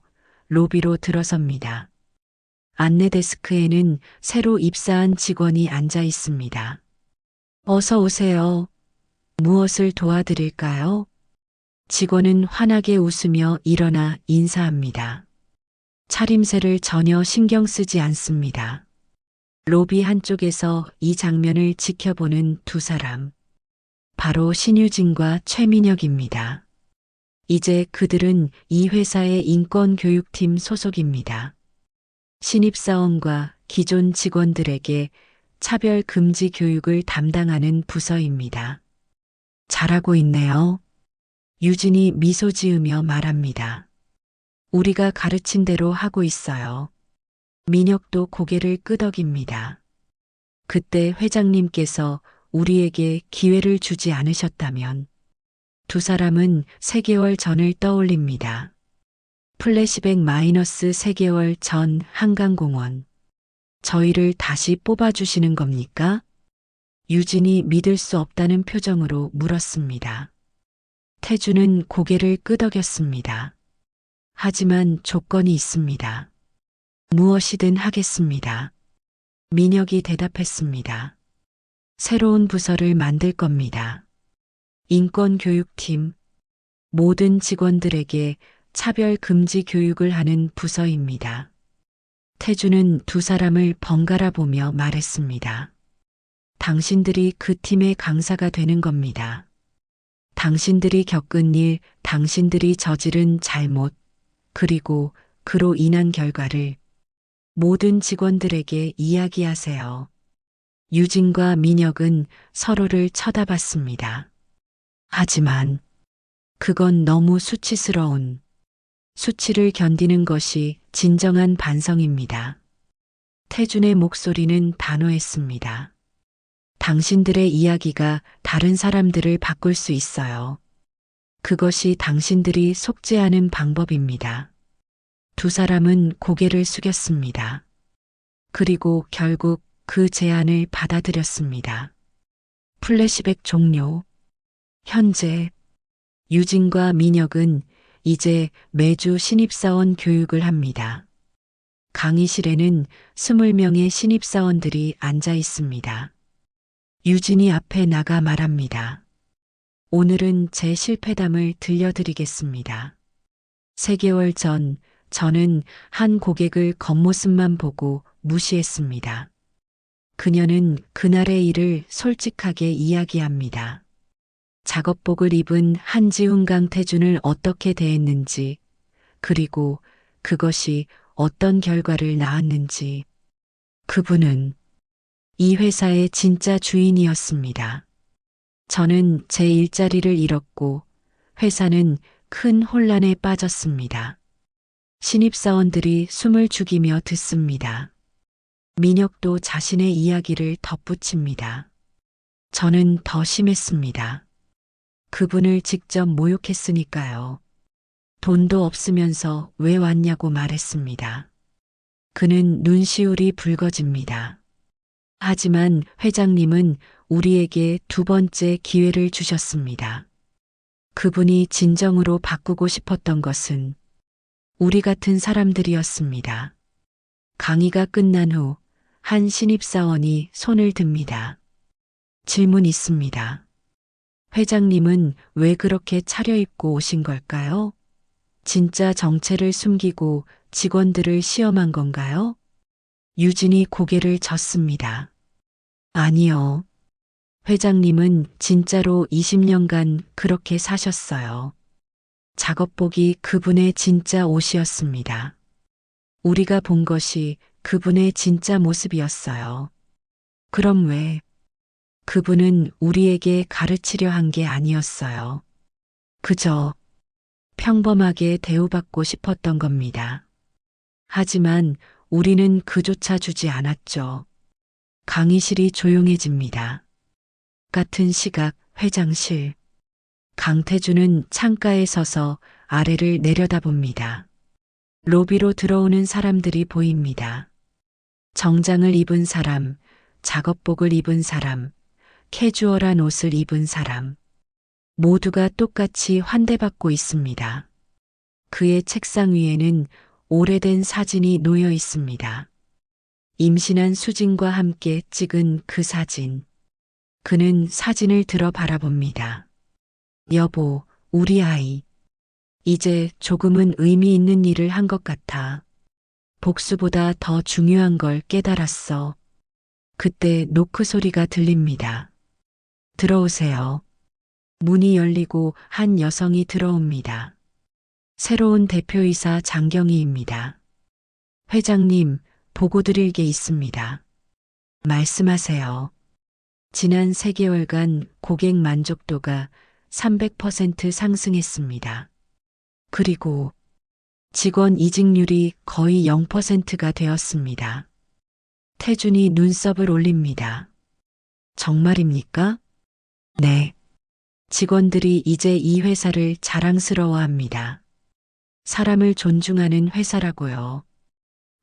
로비로 들어섭니다. 안내 데스크에는 새로 입사한 직원이 앉아 있습니다. 어서 오세요. 무엇을 도와드릴까요? 직원은 환하게 웃으며 일어나 인사합니다. 차림새를 전혀 신경 쓰지 않습니다. 로비 한쪽에서 이 장면을 지켜보는 두 사람. 바로 신유진과 최민혁입니다. 이제 그들은 이 회사의 인권교육팀 소속입니다. 신입사원과 기존 직원들에게 차별 금지 교육을 담당하는 부서입니다. 잘하고 있네요. 유진이 미소 지으며 말합니다. 우리가 가르친 대로 하고 있어요. 민혁도 고개를 끄덕입니다. 그때 회장님께서 우리에게 기회를 주지 않으셨다면 두 사람은 3개월 전을 떠올립니다. 플래시백 마이너스 3개월 전 한강공원. 저희를 다시 뽑아주시는 겁니까? 유진이 믿을 수 없다는 표정으로 물었습니다. 태주는 고개를 끄덕였습니다. 하지만 조건이 있습니다. 무엇이든 하겠습니다. 민혁이 대답했습니다. 새로운 부서를 만들 겁니다. 인권교육팀. 모든 직원들에게 차별 금지 교육을 하는 부서입니다. 태주는 두 사람을 번갈아 보며 말했습니다. 당신들이 그 팀의 강사가 되는 겁니다. 당신들이 겪은 일, 당신들이 저지른 잘못, 그리고 그로 인한 결과를 모든 직원들에게 이야기하세요. 유진과 민혁은 서로를 쳐다봤습니다. 하지만 그건 너무 수치스러운, 수치를 견디는 것이 진정한 반성입니다. 태준의 목소리는 단호했습니다. 당신들의 이야기가 다른 사람들을 바꿀 수 있어요. 그것이 당신들이 속죄하는 방법입니다. 두 사람은 고개를 숙였습니다. 그리고 결국 그 제안을 받아들였습니다. 플래시백 종료. 현재 유진과 민혁은 이제 매주 신입사원 교육을 합니다. 강의실에는 20명의 신입사원들이 앉아 있습니다. 유진이 앞에 나가 말합니다. 오늘은 제 실패담을 들려드리겠습니다. 3개월 전 저는 한 고객을 겉모습만 보고 무시했습니다. 그녀는 그날의 일을 솔직하게 이야기합니다. 작업복을 입은 한지훈, 강태준을 어떻게 대했는지, 그리고 그것이 어떤 결과를 낳았는지. 그분은 이 회사의 진짜 주인이었습니다. 저는 제 일자리를 잃었고 회사는 큰 혼란에 빠졌습니다. 신입사원들이 숨을 죽이며 듣습니다. 민혁도 자신의 이야기를 덧붙입니다. 저는 더 심했습니다. 그분을 직접 모욕했으니까요. 돈도 없으면서 왜 왔냐고 말했습니다. 그는 눈시울이 붉어집니다. 하지만 회장님은 우리에게 2번째 기회를 주셨습니다. 그분이 진정으로 바꾸고 싶었던 것은 우리 같은 사람들이었습니다. 강의가 끝난 후 한 신입사원이 손을 듭니다. 질문 있습니다. 회장님은 왜 그렇게 차려입고 오신 걸까요? 진짜 정체를 숨기고 직원들을 시험한 건가요? 유진이 고개를 젓습니다. 아니요. 회장님은 진짜로 20년간 그렇게 사셨어요. 작업복이 그분의 진짜 옷이었습니다. 우리가 본 것이 그분의 진짜 모습이었어요. 그럼 왜? 그분은 우리에게 가르치려 한 게 아니었어요. 그저 평범하게 대우받고 싶었던 겁니다. 하지만 우리는 그조차 주지 않았죠. 강의실이 조용해집니다. 같은 시각 회장실. 강태준은 창가에 서서 아래를 내려다봅니다. 로비로 들어오는 사람들이 보입니다. 정장을 입은 사람, 작업복을 입은 사람, 캐주얼한 옷을 입은 사람. 모두가 똑같이 환대받고 있습니다. 그의 책상 위에는 오래된 사진이 놓여 있습니다. 임신한 수진과 함께 찍은 그 사진. 그는 사진을 들어 바라봅니다. 여보, 우리 아이. 이제 조금은 의미 있는 일을 한 것 같아. 복수보다 더 중요한 걸 깨달았어. 그때 노크 소리가 들립니다. 들어오세요. 문이 열리고 한 여성이 들어옵니다. 새로운 대표이사 장경희입니다. 회장님, 보고 드릴 게 있습니다. 말씀하세요. 지난 3개월간 고객 만족도가 300% 상승했습니다. 그리고 직원 이직률이 거의 0%가 되었습니다. 태준이 눈썹을 올립니다. 정말입니까? 네. 직원들이 이제 이 회사를 자랑스러워합니다. 사람을 존중하는 회사라고요.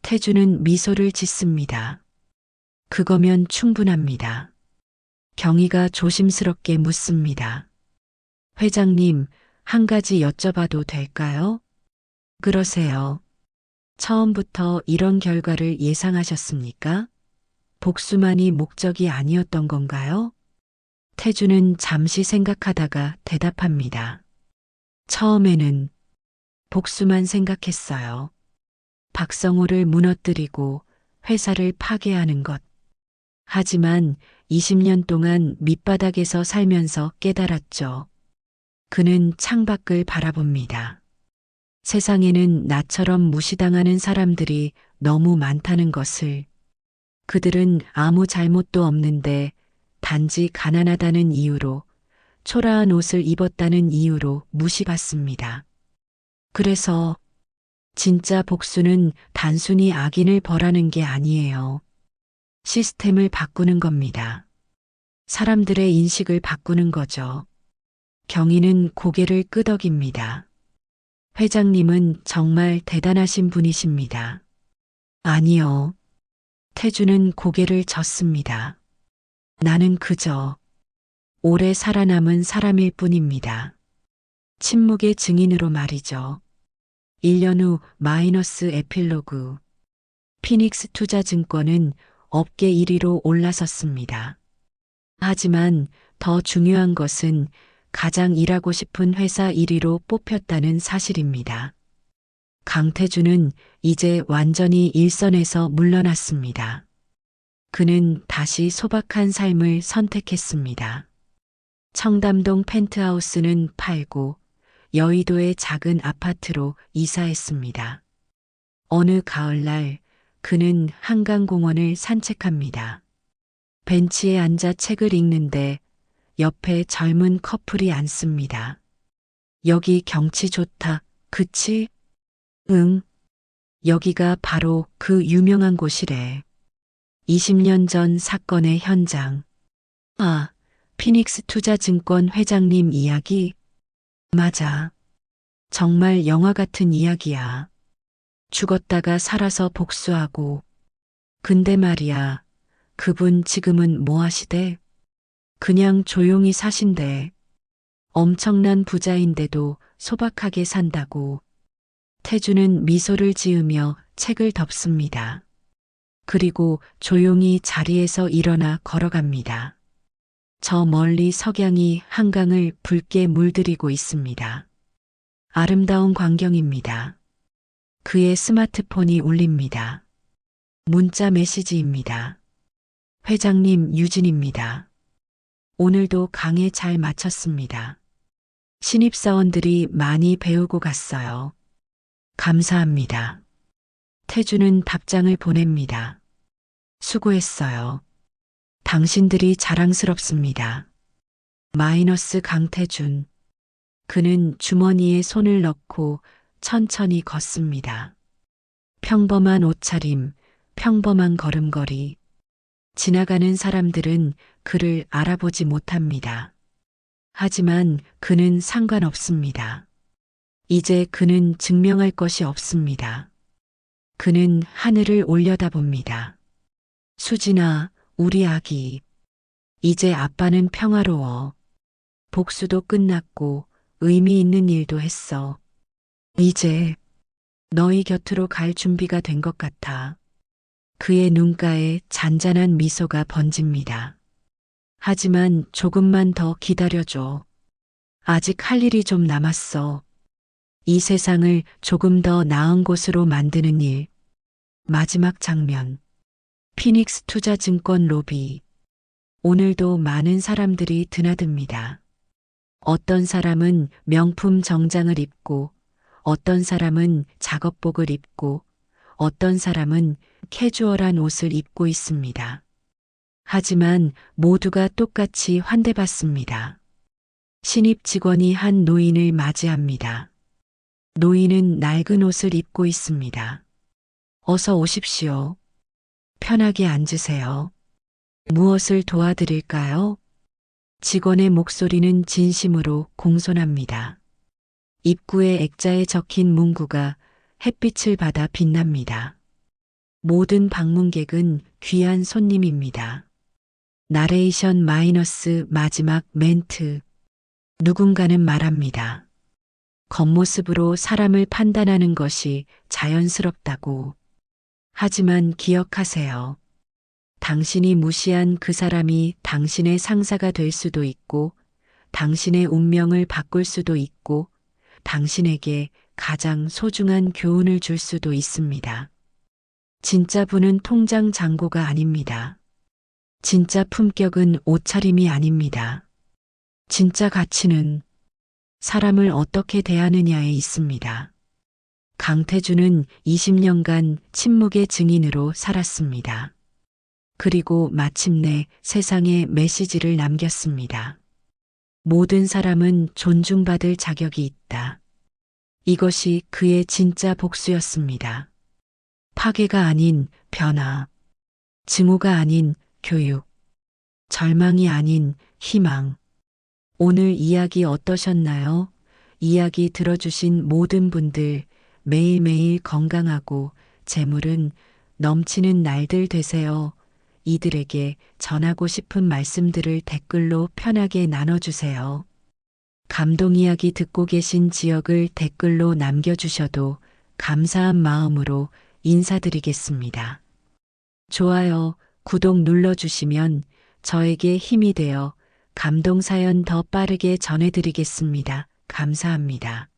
태준은 미소를 짓습니다. 그거면 충분합니다. 경희가 조심스럽게 묻습니다. 회장님, 한 가지 여쭤봐도 될까요? 그러세요. 처음부터 이런 결과를 예상하셨습니까? 복수만이 목적이 아니었던 건가요? 태준은 잠시 생각하다가 대답합니다. 처음에는 복수만 생각했어요. 박성호를 무너뜨리고 회사를 파괴하는 것. 하지만 20년 동안 밑바닥에서 살면서 깨달았죠. 그는 창밖을 바라봅니다. 세상에는 나처럼 무시당하는 사람들이 너무 많다는 것을. 그들은 아무 잘못도 없는데 단지 가난하다는 이유로, 초라한 옷을 입었다는 이유로 무시받습니다. 그래서 진짜 복수는 단순히 악인을 벌하는 게 아니에요. 시스템을 바꾸는 겁니다. 사람들의 인식을 바꾸는 거죠. 경희는 고개를 끄덕입니다. 회장님은 정말 대단하신 분이십니다. 아니요. 태준은 고개를 젓습니다. 나는 그저 오래 살아남은 사람일 뿐입니다. 침묵의 증인으로 말이죠. 1년 후 마이너스 에필로그. 피닉스 투자증권은 업계 1위로 올라섰습니다. 하지만 더 중요한 것은 가장 일하고 싶은 회사 1위로 뽑혔다는 사실입니다. 강태준은 이제 완전히 일선에서 물러났습니다. 그는 다시 소박한 삶을 선택했습니다. 청담동 펜트하우스는 팔고 여의도의 작은 아파트로 이사했습니다. 어느 가을날 그는 한강공원을 산책합니다. 벤치에 앉아 책을 읽는데 옆에 젊은 커플이 앉습니다. 여기 경치 좋다, 그치? 응. 여기가 바로 그 유명한 곳이래. 20년 전 사건의 현장. 아, 피닉스 투자증권 회장님 이야기? 맞아. 정말 영화 같은 이야기야. 죽었다가 살아서 복수하고. 근데 말이야, 그분 지금은 뭐 하시대? 그냥 조용히 사신대. 엄청난 부자인데도 소박하게 산다고. 태준은 미소를 지으며 책을 덮습니다. 그리고 조용히 자리에서 일어나 걸어갑니다. 저 멀리 석양이 한강을 붉게 물들이고 있습니다. 아름다운 광경입니다. 그의 스마트폰이 울립니다. 문자 메시지입니다. 회장님 유진입니다. 오늘도 강의 잘 마쳤습니다. 신입사원들이 많이 배우고 갔어요. 감사합니다. 태준은 답장을 보냅니다. 수고했어요. 당신들이 자랑스럽습니다. 마이너스 강태준. 그는 주머니에 손을 넣고 천천히 걷습니다. 평범한 옷차림, 평범한 걸음걸이. 지나가는 사람들은 그를 알아보지 못합니다. 하지만 그는 상관없습니다. 이제 그는 증명할 것이 없습니다. 그는 하늘을 올려다봅니다. 수진아, 우리 아기. 이제 아빠는 평화로워. 복수도 끝났고 의미 있는 일도 했어. 이제 너희 곁으로 갈 준비가 된 것 같아. 그의 눈가에 잔잔한 미소가 번집니다. 하지만 조금만 더 기다려줘. 아직 할 일이 좀 남았어. 이 세상을 조금 더 나은 곳으로 만드는 일. 마지막 장면. 피닉스 투자증권 로비. 오늘도 많은 사람들이 드나듭니다. 어떤 사람은 명품 정장을 입고, 어떤 사람은 작업복을 입고, 어떤 사람은 캐주얼한 옷을 입고 있습니다. 하지만 모두가 똑같이 환대받습니다. 신입 직원이 한 노인을 맞이합니다. 노인은 낡은 옷을 입고 있습니다. 어서 오십시오. 편하게 앉으세요. 무엇을 도와드릴까요? 직원의 목소리는 진심으로 공손합니다. 입구에 액자에 적힌 문구가 햇빛을 받아 빛납니다. 모든 방문객은 귀한 손님입니다. 나레이션 마이너스 마지막 멘트. 누군가는 말합니다. 겉모습으로 사람을 판단하는 것이 자연스럽다고. 하지만 기억하세요. 당신이 무시한 그 사람이 당신의 상사가 될 수도 있고, 당신의 운명을 바꿀 수도 있고, 당신에게 가장 소중한 교훈을 줄 수도 있습니다. 진짜 부는 통장 잔고가 아닙니다. 진짜 품격은 옷차림이 아닙니다. 진짜 가치는 사람을 어떻게 대하느냐에 있습니다. 강태준은 20년간 침묵의 증인으로 살았습니다. 그리고 마침내 세상에 메시지를 남겼습니다. 모든 사람은 존중받을 자격이 있다. 이것이 그의 진짜 복수였습니다. 파괴가 아닌 변화, 증오가 아닌 교육, 절망이 아닌 희망. 오늘 이야기 어떠셨나요? 이야기 들어주신 모든 분들 매일매일 건강하고 재물은 넘치는 날들 되세요. 이들에게 전하고 싶은 말씀들을 댓글로 편하게 나눠주세요. 감동 이야기 듣고 계신 지역을 댓글로 남겨주셔도 감사한 마음으로 인사드리겠습니다. 좋아요, 구독 눌러주시면 저에게 힘이 되어 감동 사연 더 빠르게 전해드리겠습니다. 감사합니다.